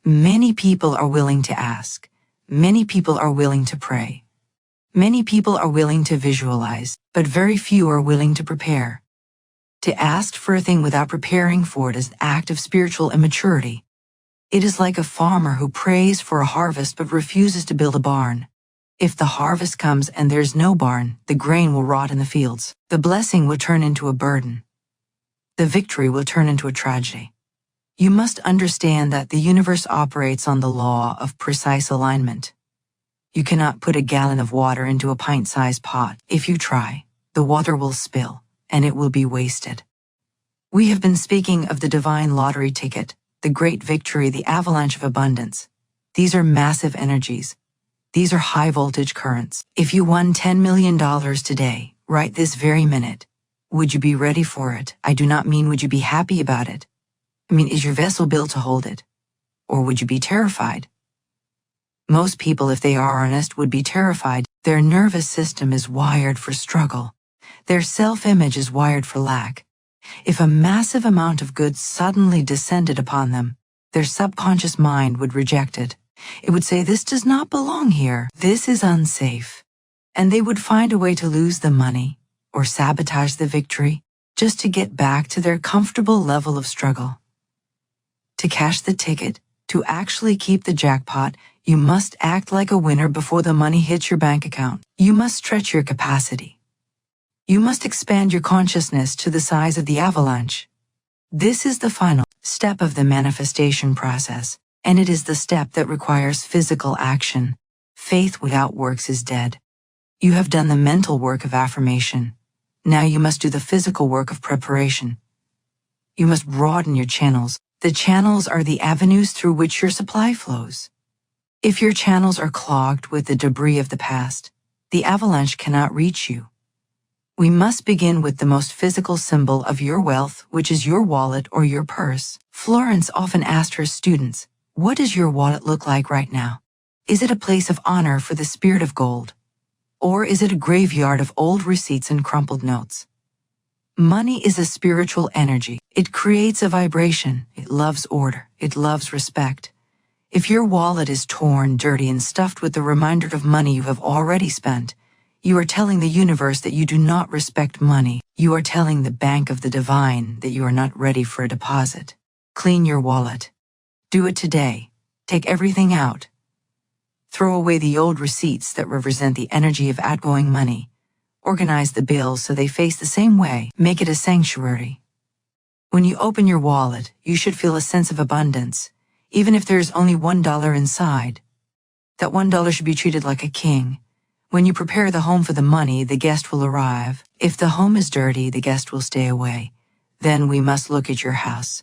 Many people are willing to ask. Many people are willing to pray. Many people are willing to visualize, but very few are willing to prepare. To ask for a thing without preparing for it is an act of spiritual immaturity. It is like a farmer who prays for a harvest but refuses to build a barn. If the harvest comes and there's no barn, the grain will rot in the fields. The blessing will turn into a burden. The victory will turn into a tragedy. You must understand that the universe operates on the law of precise alignment. You cannot put a gallon of water into a pint-sized pot. If you try, the water will spill, and it will be wasted. We have been speaking of the divine lottery ticket, the great victory, the avalanche of abundance. These are massive energies. These are high-voltage currents. If you won $10 million today, right this very minute, would you be ready for it? I do not mean would you be happy about it. I mean, is your vessel built to hold it? Or would you be terrified? Most people, if they are honest, would be terrified. Their nervous system is wired for struggle. Their self-image is wired for lack. If a massive amount of goods suddenly descended upon them, their subconscious mind would reject it. It would say, this does not belong here. This is unsafe. And they would find a way to lose the money or sabotage the victory just to get back to their comfortable level of struggle. To cash the ticket, to actually keep the jackpot, You must act like a winner before the money hits your bank account. You must stretch your capacity. You must expand your consciousness to the size of the avalanche. This is the final step of the manifestation process, and it is the step that requires physical action. Faith without works is dead. You have done the mental work of affirmation. Now you must do the physical work of preparation. You must broaden your channels. The channels are the avenues through which your supply flows. If your channels are clogged with the debris of the past, the avalanche cannot reach you. We must begin with the most physical symbol of your wealth, which is your wallet or your purse. Florence often asked her students, "What does your wallet look like right now? Is it a place of honor for the spirit of gold? Or is it a graveyard of old receipts and crumpled notes?" Money is a spiritual energy. It creates a vibration. It loves order. It loves respect. If your wallet is torn, dirty, and stuffed with the reminder of money you have already spent, you are telling the universe that you do not respect money. You are telling the bank of the divine that you are not ready for a deposit. Clean your wallet. Do it today. Take everything out. Throw away the old receipts that represent the energy of outgoing money. Organize the bills so they face the same way. Make it a sanctuary. When you open your wallet, you should feel a sense of abundance, even if there is only $1 inside. That $1 should be treated like a king. When you prepare the home for the money, the guest will arrive. If the home is dirty, the guest will stay away. Then we must look at your house.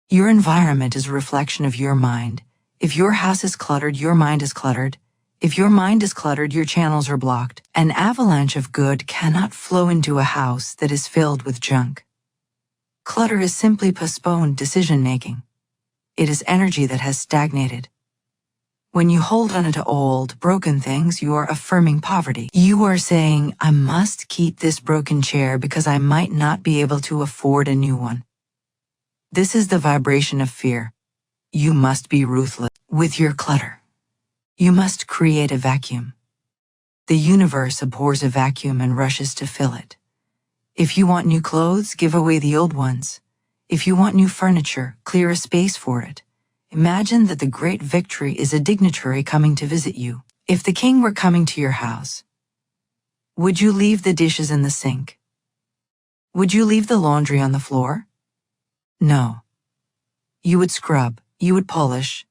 Your environment is a reflection of your mind. If your house is cluttered, your mind is cluttered. If your mind is cluttered, your channels are blocked. An avalanche of good cannot flow into a house that is filled with junk. Clutter is simply postponed decision-making. It is energy that has stagnated. When you hold on to old, broken things, you are affirming poverty. You are saying, "I must keep this broken chair because I might not be able to afford a new one." This is the vibration of fear. You must be ruthless with your clutter. You must create a vacuum. The universe abhors a vacuum and rushes to fill it. If you want new clothes, give away the old ones. If you want new furniture, clear a space for it. Imagine that the great victory is a dignitary coming to visit you. If the king were coming to your house, would you leave the dishes in the sink? Would you leave the laundry on the floor? No. You would scrub. You would polish.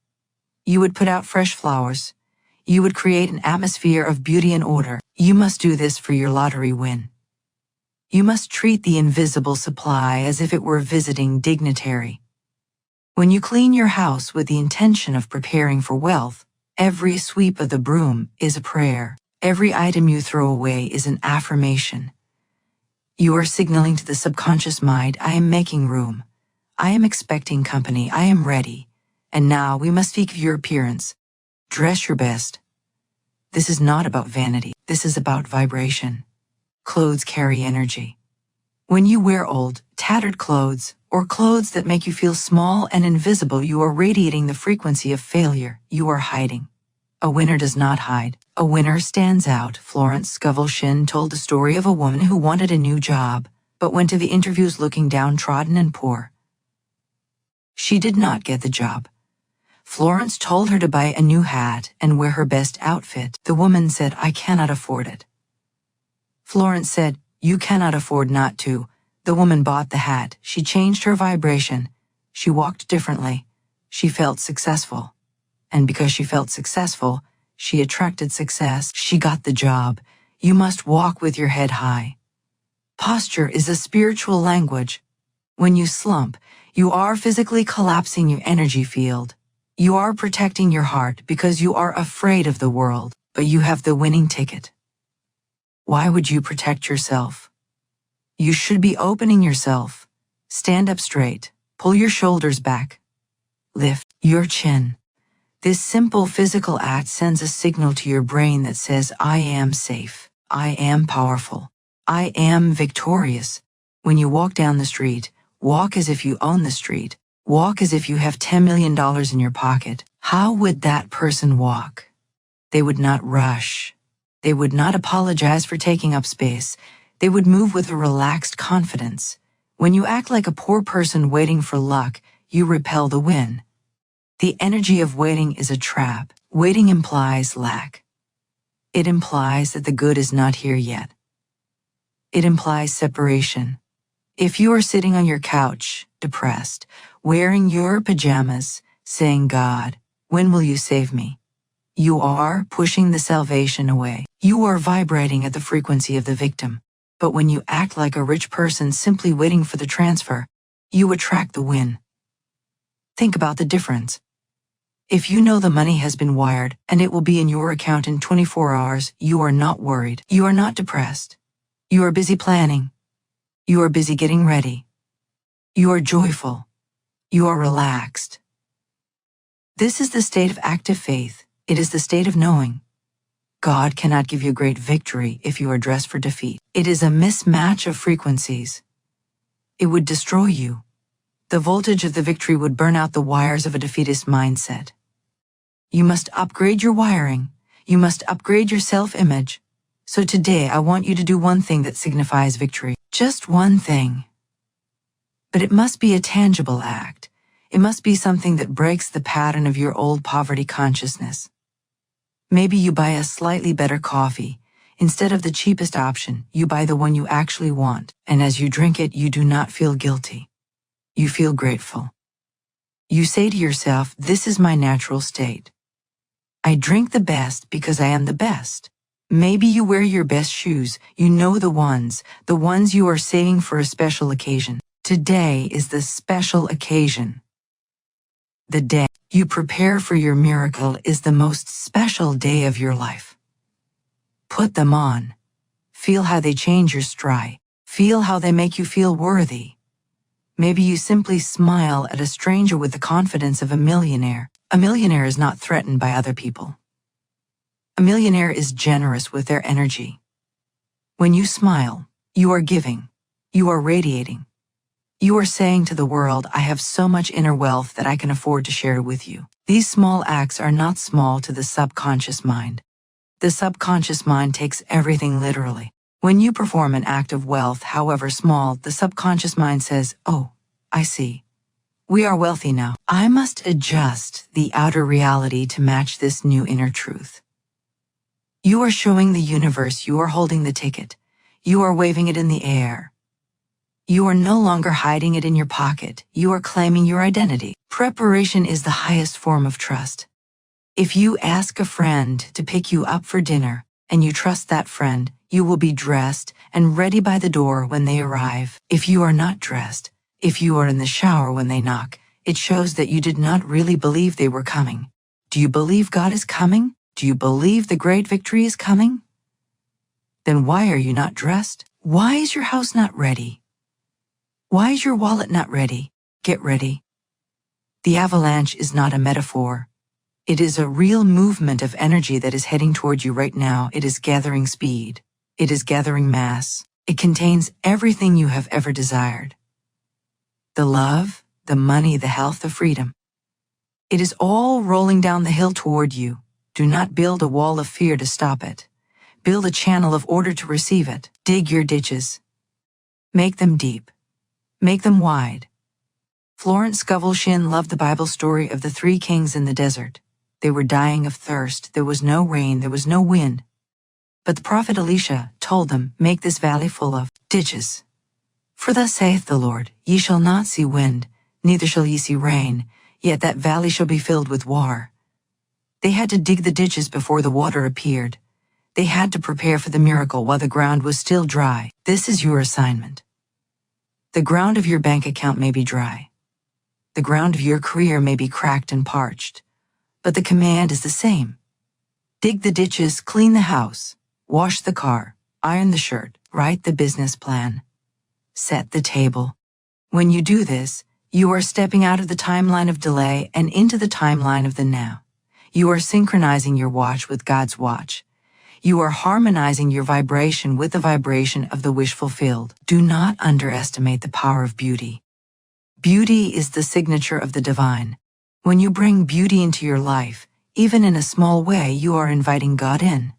You would put out fresh flowers. You would create an atmosphere of beauty and order. You must do this for your lottery win. You must treat the invisible supply as if it were visiting dignitary. When you clean your house with the intention of preparing for wealth, every sweep of the broom is a prayer. Every item you throw away is an affirmation. You are signaling to the subconscious mind, "I am making room. I am expecting company. I am ready." And now we must speak of your appearance. Dress your best. This is not about vanity. This is about vibration. Clothes carry energy. When you wear old, tattered clothes, or clothes that make you feel small and invisible, you are radiating the frequency of failure. You are hiding. A winner does not hide. A winner stands out. Florence Scovel Shinn told the story of a woman who wanted a new job, but went to the interviews looking downtrodden and poor. She did not get the job. Florence told her to buy a new hat and wear her best outfit. The woman said, "I cannot afford it." Florence said, "You cannot afford not to." The woman bought the hat. She changed her vibration. She walked differently. She felt successful. And because she felt successful, she attracted success. She got the job. You must walk with your head high. Posture is a spiritual language. When you slump, you are physically collapsing your energy field. You are protecting your heart because you are afraid of the world, but you have the winning ticket. Why would you protect yourself? You should be opening yourself. Stand up straight. Pull your shoulders back. Lift your chin. This simple physical act sends a signal to your brain that says, "I am safe. I am powerful. I am victorious." When you walk down the street, walk as if you own the street. Walk as if you have $10 million in your pocket. How would that person walk? They would not rush. They would not apologize for taking up space. They would move with a relaxed confidence. When you act like a poor person waiting for luck, you repel the wind. The energy of waiting is a trap. Waiting implies lack. It implies that the good is not here yet. It implies separation. If you are sitting on your couch, depressed, wearing your pajamas, saying, "God, when will you save me?" you are pushing the salvation away. You are vibrating at the frequency of the victim. But when you act like a rich person simply waiting for the transfer, you attract the win. Think about the difference. If you know the money has been wired and it will be in your account in 24 hours, you are not worried. You are not depressed. You are busy planning. You are busy getting ready. You are joyful. You are relaxed. This is the state of active faith. It is the state of knowing. God cannot give you great victory if you are dressed for defeat. It is a mismatch of frequencies. It would destroy you. The voltage of the victory would burn out the wires of a defeatist mindset. You must upgrade your wiring. You must upgrade your self-image. So today I want you to do one thing that signifies victory. Just one thing. But it must be a tangible act. It must be something that breaks the pattern of your old poverty consciousness. Maybe you buy a slightly better coffee. Instead of the cheapest option, you buy the one you actually want, and as you drink it, you do not feel guilty. You feel grateful. You say to yourself, "This is my natural state. I drink the best because I am the best." Maybe you wear your best shoes. You know the ones you are saving for a special occasion. Today is the special occasion. The day you prepare for your miracle is the most special day of your life. Put them on. Feel how they change your stride. Feel how they make you feel worthy. Maybe you simply smile at a stranger with the confidence of a millionaire. A millionaire is not threatened by other people. A millionaire is generous with their energy. When you smile, you are giving. You are radiating. You are saying to the world, "I have so much inner wealth that I can afford to share with you." These small acts are not small to the subconscious mind. The subconscious mind takes everything literally. When you perform an act of wealth, however small, the subconscious mind says, "Oh, I see. We are wealthy now. I must adjust the outer reality to match this new inner truth." You are showing the universe you are holding the ticket. You are waving it in the air. You are no longer hiding it in your pocket. You are claiming your identity. Preparation is the highest form of trust. If you ask a friend to pick you up for dinner, and you trust that friend, you will be dressed and ready by the door when they arrive. If you are not dressed, if you are in the shower when they knock, it shows that you did not really believe they were coming. Do you believe God is coming? Do you believe the great victory is coming? Then why are you not dressed? Why is your house not ready? Why is your wallet not ready? Get ready. The avalanche is not a metaphor. It is a real movement of energy that is heading toward you right now. It is gathering speed. It is gathering mass. It contains everything you have ever desired. The love, the money, the health, the freedom. It is all rolling down the hill toward you. Do not build a wall of fear to stop it. Build a channel of order to receive it. Dig your ditches. Make them deep. Make them wide. Florence Scovel Shinn loved the Bible story of the 3 kings in the desert. They were dying of thirst. There was no rain. There was no wind. But the prophet Elisha told them, "Make this valley full of ditches. For thus saith the Lord, ye shall not see wind, neither shall ye see rain, yet that valley shall be filled with water." They had to dig the ditches before the water appeared. They had to prepare for the miracle while the ground was still dry. This is your assignment. The ground of your bank account may be dry. The ground of your career may be cracked and parched. But the command is the same. Dig the ditches, clean the house, wash the car, iron the shirt, write the business plan, set the table. When you do this, you are stepping out of the timeline of delay and into the timeline of the now. You are synchronizing your watch with God's watch. You are harmonizing your vibration with the vibration of the wish fulfilled. Do not underestimate the power of beauty. Beauty is the signature of the divine. When you bring beauty into your life, even in a small way, you are inviting God in.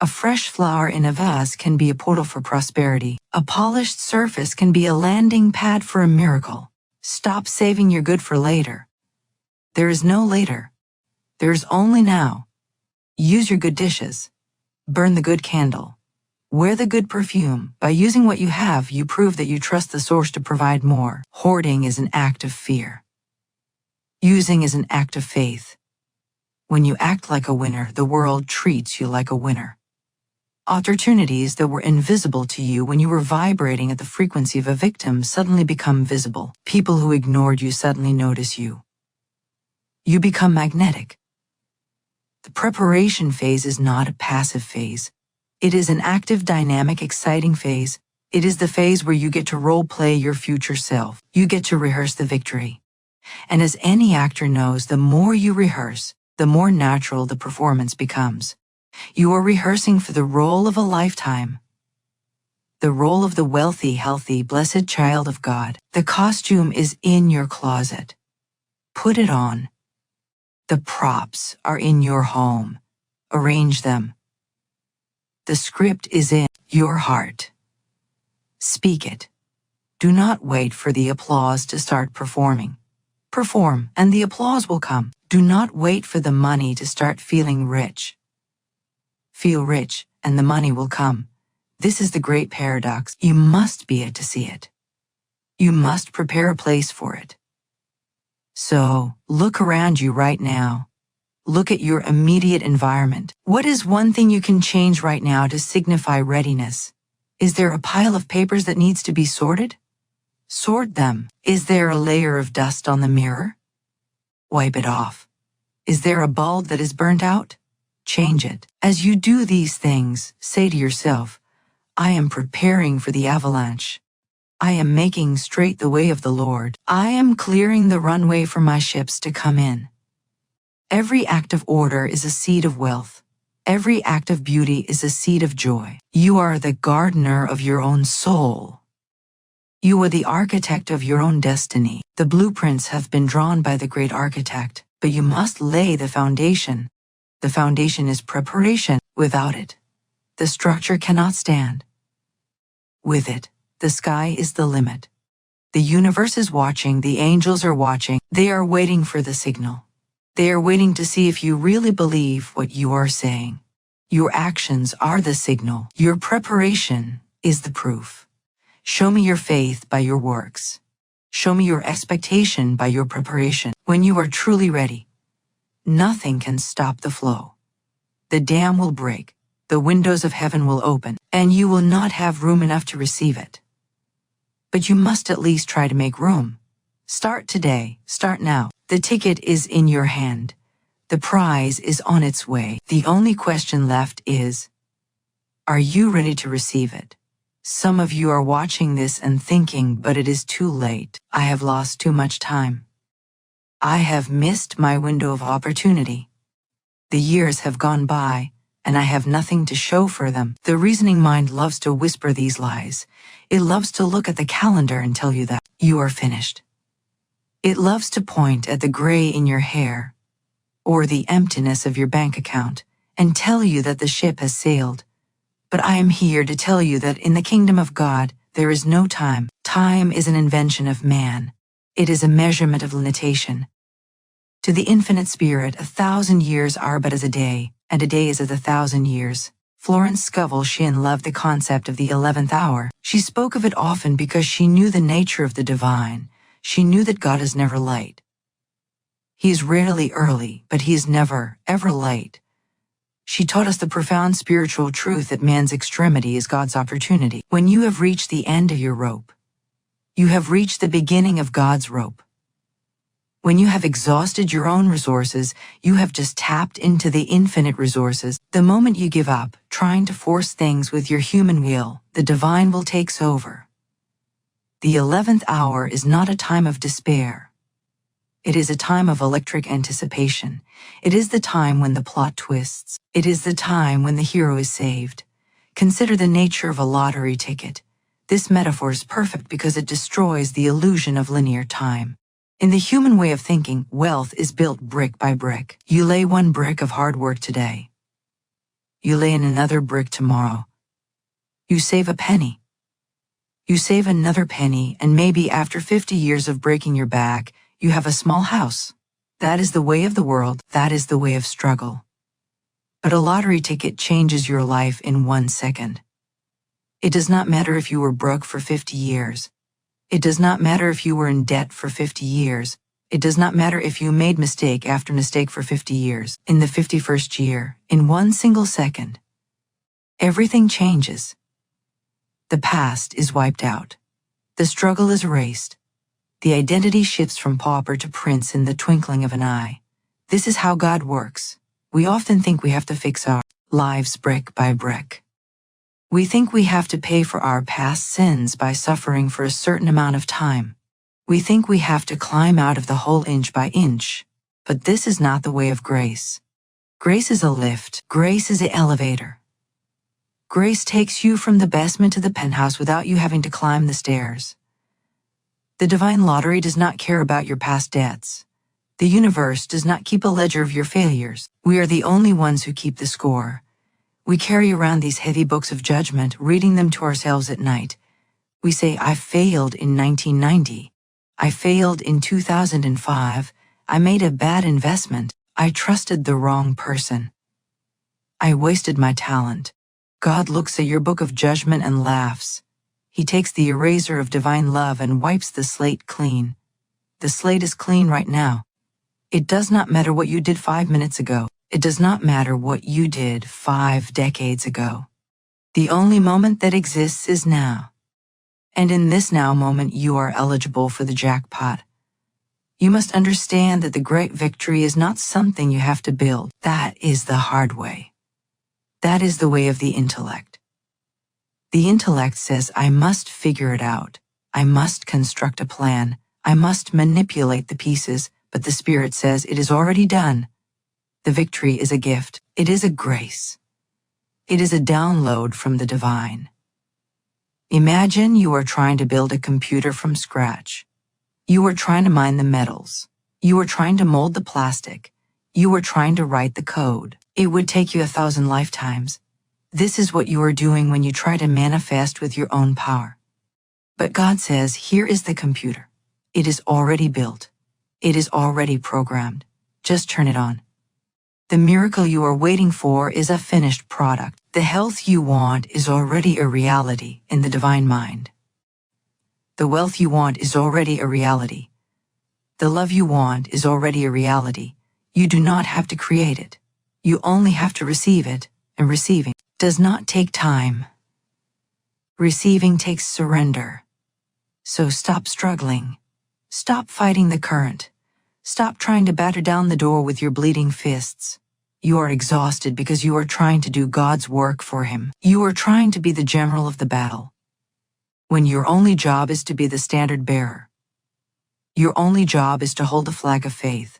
A fresh flower in a vase can be a portal for prosperity. A polished surface can be a landing pad for a miracle. Stop saving your good for later. There is no later. There's only now. Use your good dishes. Burn the good candle. Wear the good perfume. By using what you have, you prove that you trust the source to provide more. Hoarding is an act of fear. Using is an act of faith. When you act like a winner, the world treats you like a winner. Opportunities that were invisible to you when you were vibrating at the frequency of a victim suddenly become visible. People who ignored you suddenly notice you. You become magnetic. The preparation phase is not a passive phase. It is an active, dynamic, exciting phase. It is the phase where you get to role-play your future self. You get to rehearse the victory. And as any actor knows, the more you rehearse, the more natural the performance becomes. You are rehearsing for the role of a lifetime. The role of the wealthy, healthy, blessed child of God. The costume is in your closet. Put it on. The props are in your home. Arrange them. The script is in your heart. Speak it. Do not wait for the applause to start performing. Perform, and the applause will come. Do not wait for the money to start feeling rich. Feel rich, and the money will come. This is the great paradox. You must be it to see it. You must prepare a place for it. So, look around you right now. Look at your immediate environment. What is one thing you can change right now to signify readiness? Is there a pile of papers that needs to be sorted? Sort them. Is there a layer of dust on the mirror? Wipe it off. Is there a bulb that is burnt out? Change it. As you do these things, say to yourself, I am preparing for the avalanche. I am making straight the way of the Lord. I am clearing the runway for my ships to come in. Every act of order is a seed of wealth. Every act of beauty is a seed of joy. You are the gardener of your own soul. You are the architect of your own destiny. The blueprints have been drawn by the great architect, but you must lay the foundation. The foundation is preparation. Without it, the structure cannot stand. With it, the sky is the limit. The universe is watching, the angels are watching. They are waiting for the signal. They are waiting to see if you really believe what you are saying. Your actions are the signal. Your preparation is the proof. Show me your faith by your works. Show me your expectation by your preparation. When you are truly ready, nothing can stop the flow. The dam will break, the windows of heaven will open, and you will not have room enough to receive it. But you must at least try to make room. Start today, start now. The ticket is in your hand. The prize is on its way. The only question left is, are you ready to receive it? Some of you are watching this and thinking, but it is too late. I have lost too much time. I have missed my window of opportunity. The years have gone by, and I have nothing to show for them. The reasoning mind loves to whisper these lies. It loves to look at the calendar and tell you that you are finished. It loves to point at the gray in your hair, or the emptiness of your bank account, and tell you that the ship has sailed. But I am here to tell you that in the kingdom of God, there is no time. Time is an invention of man. It is a measurement of limitation. To the infinite spirit, 1,000 years are but as a day, and a day is as 1,000 years. Florence Scovel Shinn loved the concept of the 11th hour. She spoke of it often because she knew the nature of the divine. She knew that God is never late. He is rarely early, but he is never, ever late. She taught us the profound spiritual truth that man's extremity is God's opportunity. When you have reached the end of your rope, you have reached the beginning of God's rope. When you have exhausted your own resources, you have just tapped into the infinite resources. The moment you give up, trying to force things with your human will, the divine will take over. The 11th hour is not a time of despair. It is a time of electric anticipation. It is the time when the plot twists. It is the time when the hero is saved. Consider the nature of a lottery ticket. This metaphor is perfect because it destroys the illusion of linear time. In the human way of thinking, wealth is built brick by brick. You lay one brick of hard work today. You lay in another brick tomorrow. You save a penny. You save another penny, and maybe after 50 years of breaking your back, you have a small house. That is the way of the world. That is the way of struggle. But a lottery ticket changes your life in 1 second. It does not matter if you were broke for 50 years. It does not matter if you were in debt for 50 years. It does not matter if you made mistake after mistake for 50 years. In the 51st year, in 1 single second, everything changes. The past is wiped out. The struggle is erased. The identity shifts from pauper to prince in the twinkling of an eye. This is how God works. We often think we have to fix our lives brick by brick. We think we have to pay for our past sins by suffering for a certain amount of time. We think we have to climb out of the hole inch by inch. But this is not the way of grace. Grace is a lift. Grace is an elevator. Grace takes you from the basement to the penthouse without you having to climb the stairs. The divine lottery does not care about your past debts. The universe does not keep a ledger of your failures. We are the only ones who keep the score. We carry around these heavy books of judgment, reading them to ourselves at night. We say, I failed in 1990. I failed in 2005. I made a bad investment. I trusted the wrong person. I wasted my talent. God looks at your book of judgment and laughs. He takes the eraser of divine love and wipes the slate clean. The slate is clean right now. It does not matter what you did 5 minutes ago. It does not matter what you did 5 decades ago. The only moment that exists is now. And in this now moment, you are eligible for the jackpot. You must understand that the great victory is not something you have to build. That is the hard way. That is the way of the intellect. The intellect says, I must figure it out. I must construct a plan. I must manipulate the pieces, but the Spirit says it is already done. The victory is a gift. It is a grace. It is a download from the divine. Imagine you are trying to build a computer from scratch. You are trying to mine the metals. You are trying to mold the plastic. You are trying to write the code. It would take you 1,000 lifetimes. This is what you are doing when you try to manifest with your own power. But God says, here is the computer. It is already built. It is already programmed. Just turn it on. The miracle you are waiting for is a finished product. The health you want is already a reality in the divine mind. The wealth you want is already a reality. The love you want is already a reality. You do not have to create it. You only have to receive it, and receiving does not take time. Receiving takes surrender. So stop struggling. Stop fighting the current. Stop trying to batter down the door with your bleeding fists. You are exhausted because you are trying to do God's work for Him. You are trying to be the general of the battle, when your only job is to be the standard bearer. Your only job is to hold the flag of faith.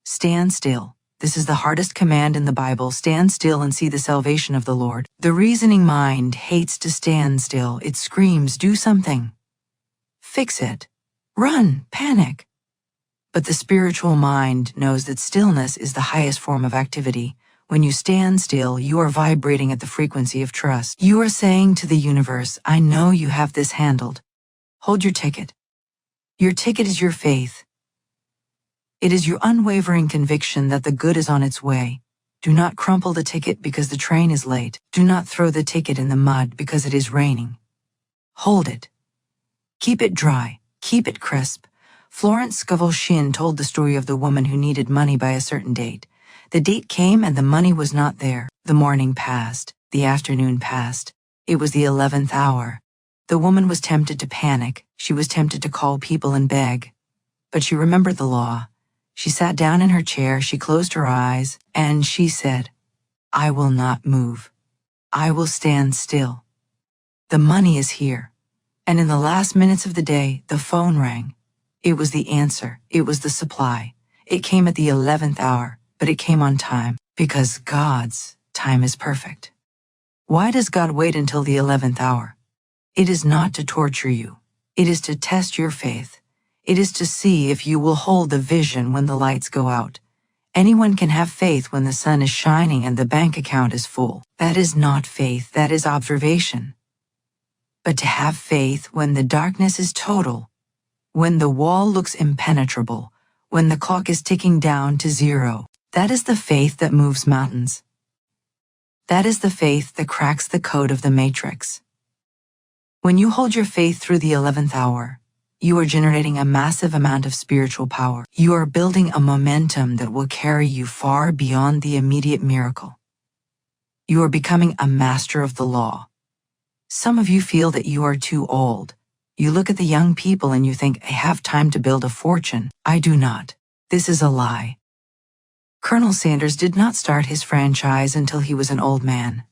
Stand still. This is the hardest command in the Bible. Stand still and see the salvation of the Lord. The reasoning mind hates to stand still. It screams, do something. Fix it. Run. Panic. But the spiritual mind knows that stillness is the highest form of activity. When you stand still, you are vibrating at the frequency of trust. You are saying to the universe, I know you have this handled. Hold your ticket. Your ticket is your faith. It is your unwavering conviction that the good is on its way. Do not crumple the ticket because the train is late. Do not throw the ticket in the mud because it is raining. Hold it. Keep it dry. Keep it crisp. Florence Scovel Shinn told the story of the woman who needed money by a certain date. The date came and the money was not there. The morning passed. The afternoon passed. It was the 11th hour. The woman was tempted to panic. She was tempted to call people and beg. But she remembered the law. She sat down in her chair, she closed her eyes, and she said, I will not move. I will stand still. The money is here. And in the last minutes of the day, the phone rang. It was the answer. It was the supply. It came at the 11th hour, but it came on time, because God's time is perfect. Why does God wait until the 11th hour? It is not to torture you. It is to test your faith. It is to see if you will hold the vision when the lights go out. Anyone can have faith when the sun is shining and the bank account is full. That is not faith, that is observation. But to have faith when the darkness is total, when the wall looks impenetrable, when the clock is ticking down to zero. That is the faith that moves mountains. That is the faith that cracks the code of the matrix. When you hold your faith through the 11th hour, you are generating a massive amount of spiritual power. You are building a momentum that will carry you far beyond the immediate miracle. You are becoming a master of the law. Some of you feel that you are too old. You look at the young people and you think, I have time to build a fortune. I do not. This is a lie. Colonel Sanders did not start his franchise until he was an old man.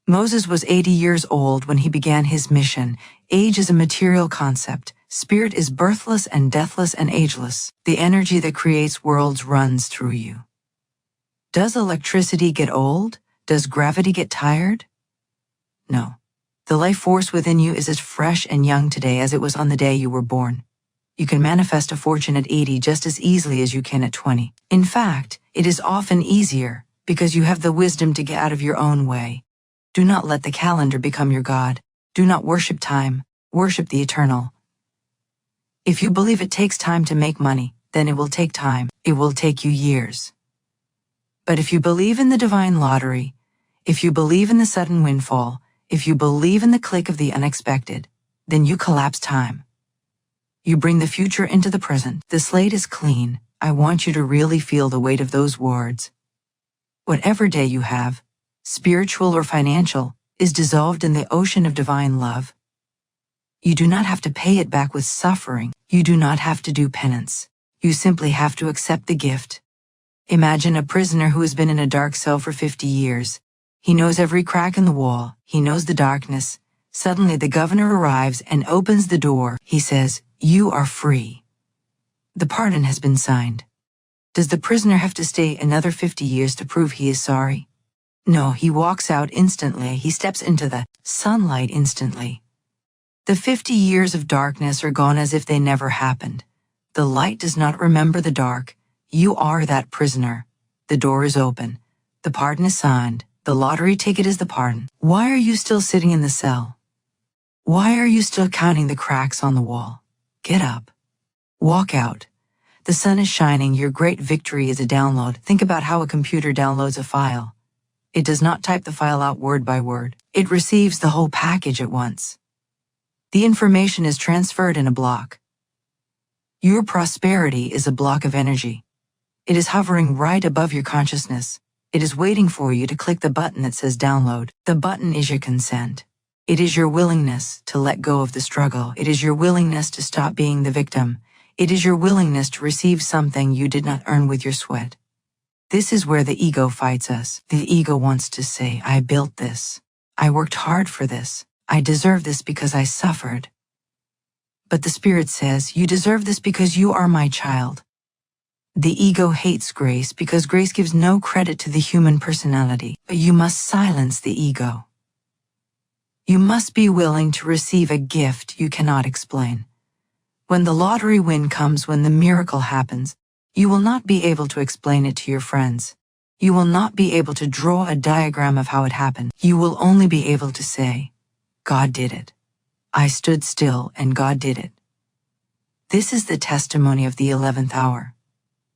Moses was 80 years old when he began his mission. Age is a material concept. Spirit is birthless and deathless and ageless. The energy that creates worlds runs through you. Does electricity get old? Does gravity get tired? No. The life force within you is as fresh and young today as it was on the day you were born. You can manifest a fortune at 80 just as easily as you can at 20. In fact, it is often easier because you have the wisdom to get out of your own way. Do not let the calendar become your God. Do not worship time. Worship the eternal. If you believe it takes time to make money, then it will take time. It will take you years. But if you believe in the divine lottery, if you believe in the sudden windfall, if you believe in the click of the unexpected, then you collapse time. You bring the future into the present. The slate is clean. I want you to really feel the weight of those words. Whatever day you have, spiritual or financial, is dissolved in the ocean of divine love. You do not have to pay it back with suffering. You do not have to do penance. You simply have to accept the gift. Imagine a prisoner who has been in a dark cell for 50 years. He knows every crack in the wall. He knows the darkness. Suddenly the governor arrives and opens the door. He says, "You are free." The pardon has been signed. Does the prisoner have to stay another 50 years to prove he is sorry? No, he walks out instantly. He steps into the sunlight instantly. The 50 years of darkness are gone as if they never happened. The light does not remember the dark. You are that prisoner. The door is open. The pardon is signed. The lottery ticket is the pardon. Why are you still sitting in the cell? Why are you still counting the cracks on the wall? Get up. Walk out. The sun is shining. Your great victory is a download. Think about how a computer downloads a file. It does not type the file out word by word. It receives the whole package at once. The information is transferred in a block. Your prosperity is a block of energy. It is hovering right above your consciousness. It is waiting for you to click the button that says download. The button is your consent. It is your willingness to let go of the struggle. It is your willingness to stop being the victim. It is your willingness to receive something you did not earn with your sweat. This is where the ego fights us. The ego wants to say, I built this. I worked hard for this. I deserve this because I suffered. But the Spirit says, you deserve this because you are my child. The ego hates grace because grace gives no credit to the human personality. But you must silence the ego. You must be willing to receive a gift you cannot explain. When the lottery win comes, when the miracle happens, you will not be able to explain it to your friends. You will not be able to draw a diagram of how it happened. You will only be able to say, God did it. I stood still and God did it. This is the testimony of the 11th hour.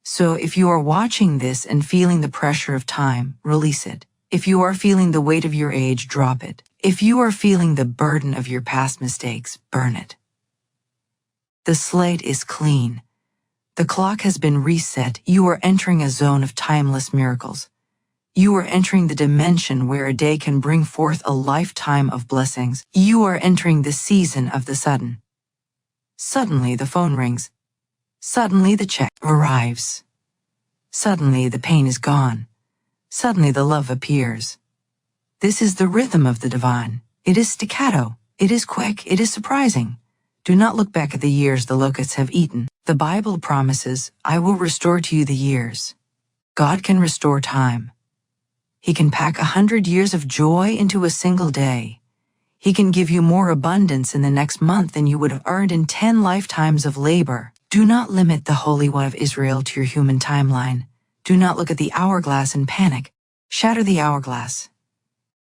So if you are watching this and feeling the pressure of time, release it. If you are feeling the weight of your age, drop it. If you are feeling the burden of your past mistakes, burn it. The slate is clean. The clock has been reset. You are entering a zone of timeless miracles. You are entering the dimension where a day can bring forth a lifetime of blessings. You are entering the season of the sudden. Suddenly the phone rings. Suddenly the check arrives. Suddenly the pain is gone. Suddenly the love appears. This is the rhythm of the divine. It is staccato. It is quick. It is surprising. Do not look back at the years the locusts have eaten. The Bible promises, I will restore to you the years. God can restore time. He can pack 100 years of joy into a single day. He can give you more abundance in the next month than you would have earned in 10 lifetimes of labor. Do not limit the Holy One of Israel to your human timeline. Do not look at the hourglass and panic. Shatter the hourglass.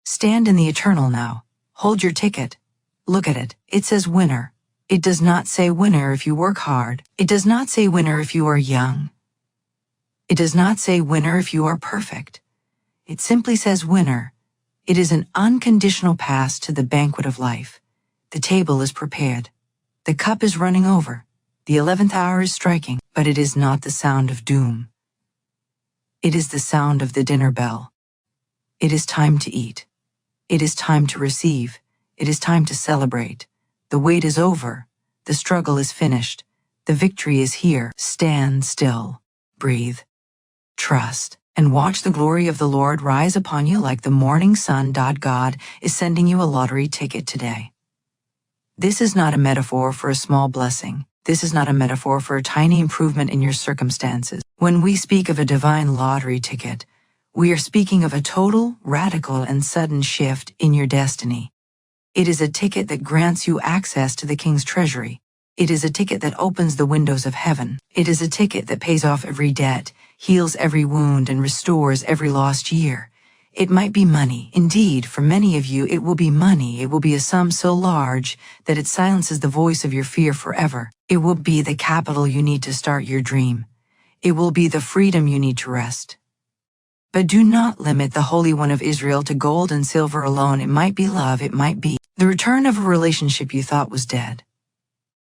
Stand in the eternal now. Hold your ticket. Look at it. It says winner. It does not say winner if you work hard. It does not say winner if you are young. It does not say winner if you are perfect. It simply says winner. It is an unconditional pass to the banquet of life. The table is prepared. The cup is running over. The 11th hour is striking, but it is not the sound of doom. It is the sound of the dinner bell. It is time to eat. It is time to receive. It is time to celebrate. The wait is over. The struggle is finished. The victory is here. Stand still. Breathe. Trust. And watch the glory of the Lord rise upon you like the morning sun. God is sending you a lottery ticket today. This is not a metaphor for a small blessing. This is not a metaphor for a tiny improvement in your circumstances. When we speak of a divine lottery ticket, we are speaking of a total, radical, and sudden shift in your destiny. It is a ticket that grants you access to the King's treasury. It is a ticket that opens the windows of heaven. It is a ticket that pays off every debt, heals every wound, and restores every lost year. It might be money. Indeed, for many of you, it will be money. It will be a sum so large that it silences the voice of your fear forever. It will be the capital you need to start your dream. It will be the freedom you need to rest. But do not limit the Holy One of Israel to gold and silver alone. It might be love. It might be the return of a relationship you thought was dead.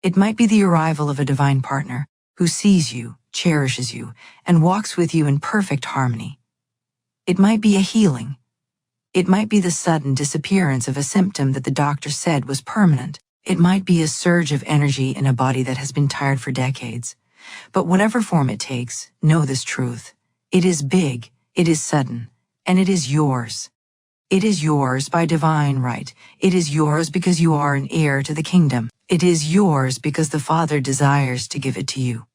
It might be the arrival of a divine partner who sees you, cherishes you, and walks with you in perfect harmony. It might be a healing. It might be the sudden disappearance of a symptom that the doctor said was permanent. It might be a surge of energy in a body that has been tired for decades. But whatever form it takes, know this truth. It is big, it is sudden, and it is yours. It is yours by divine right. It is yours because you are an heir to the kingdom. It is yours because the Father desires to give it to you.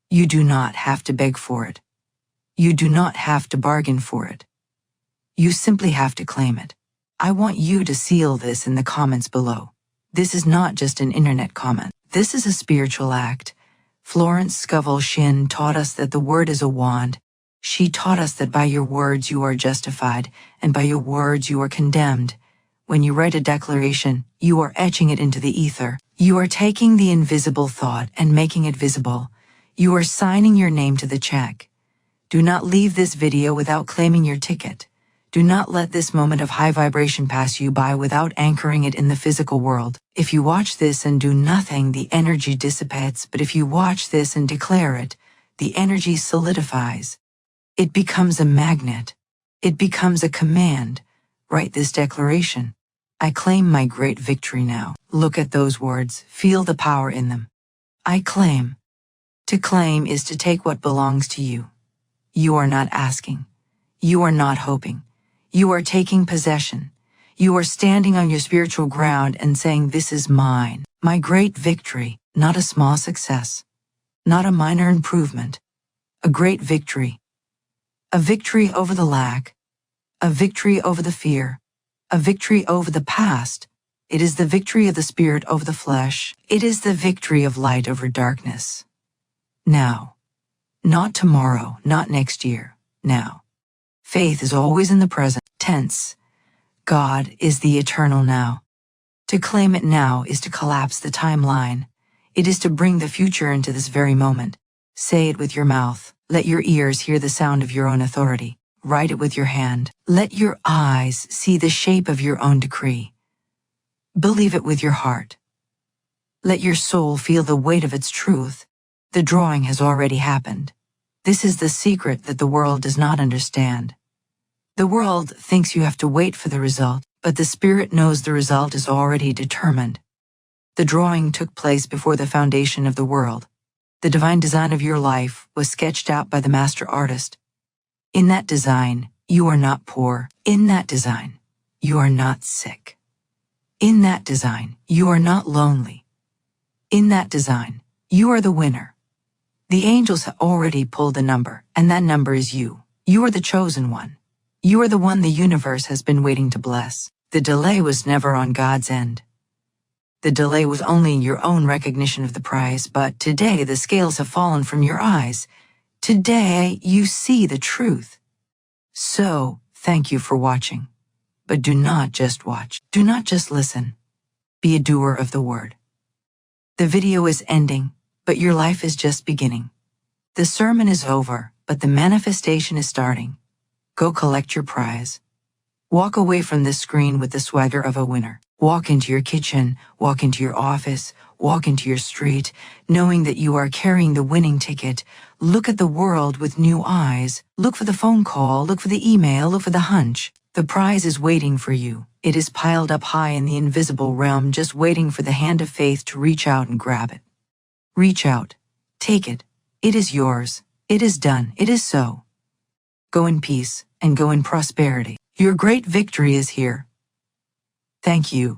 You do not have to beg for it. You do not have to bargain for it. You simply have to claim it. I want you to seal this in the comments below. This is not just an internet comment. This is a spiritual act. Florence Scovel Shinn taught us that the word is a wand. She taught us that by your words you are justified, and by your words you are condemned. When you write a declaration, you are etching it into the ether. You are taking the invisible thought and making it visible. You are signing your name to the check. Do not leave this video without claiming your ticket. Do not let this moment of high vibration pass you by without anchoring it in the physical world. If you watch this and do nothing, the energy dissipates, but if you watch this and declare it, the energy solidifies. It becomes a magnet. It becomes a command. Write this declaration. I claim my great victory now. Look at those words. Feel the power in them. I claim. To claim is to take what belongs to you. You are not asking. You are not hoping. You are taking possession. You are standing on your spiritual ground and saying, this is mine. My great victory, not a small success. Not a minor improvement. A great victory. A victory over the lack. A victory over the fear. A victory over the past. It is the victory of the spirit over the flesh. It is the victory of light over darkness. Now. Not tomorrow, not next year, now. Faith is always in the present tense. God is the eternal now. To claim it now is to collapse the timeline. It is to bring the future into this very moment. Say it with your mouth. Let your ears hear the sound of your own authority. Write it with your hand. Let your eyes see the shape of your own decree. Believe it with your heart. Let your soul feel the weight of its truth. The drawing has already happened. This is the secret that the world does not understand. The world thinks you have to wait for the result, but the Spirit knows the result is already determined. The drawing took place before the foundation of the world. The divine design of your life was sketched out by the master artist. In that design, you are not poor. In that design, you are not sick. In that design, you are not lonely. In that design, you are the winner. The angels have already pulled the number, and that number is you. You are the chosen one. You are the one the universe has been waiting to bless. The delay was never on God's end. The delay was only in your own recognition of the prize, but today the scales have fallen from your eyes. Today you see the truth. So, thank you for watching. But do not just watch. Do not just listen. Be a doer of the word. The video is ending, but your life is just beginning. The sermon is over, but the manifestation is starting. Go collect your prize. Walk away from this screen with the swagger of a winner. Walk into your kitchen, walk into your office, walk into your street, knowing that you are carrying the winning ticket. Look at the world with new eyes. Look for the phone call, look for the email, look for the hunch. The prize is waiting for you. It is piled up high in the invisible realm, just waiting for the hand of faith to reach out and grab it. Reach out. Take it. It is yours. It is done. It is so. Go in peace and go in prosperity. Your great victory is here. Thank you.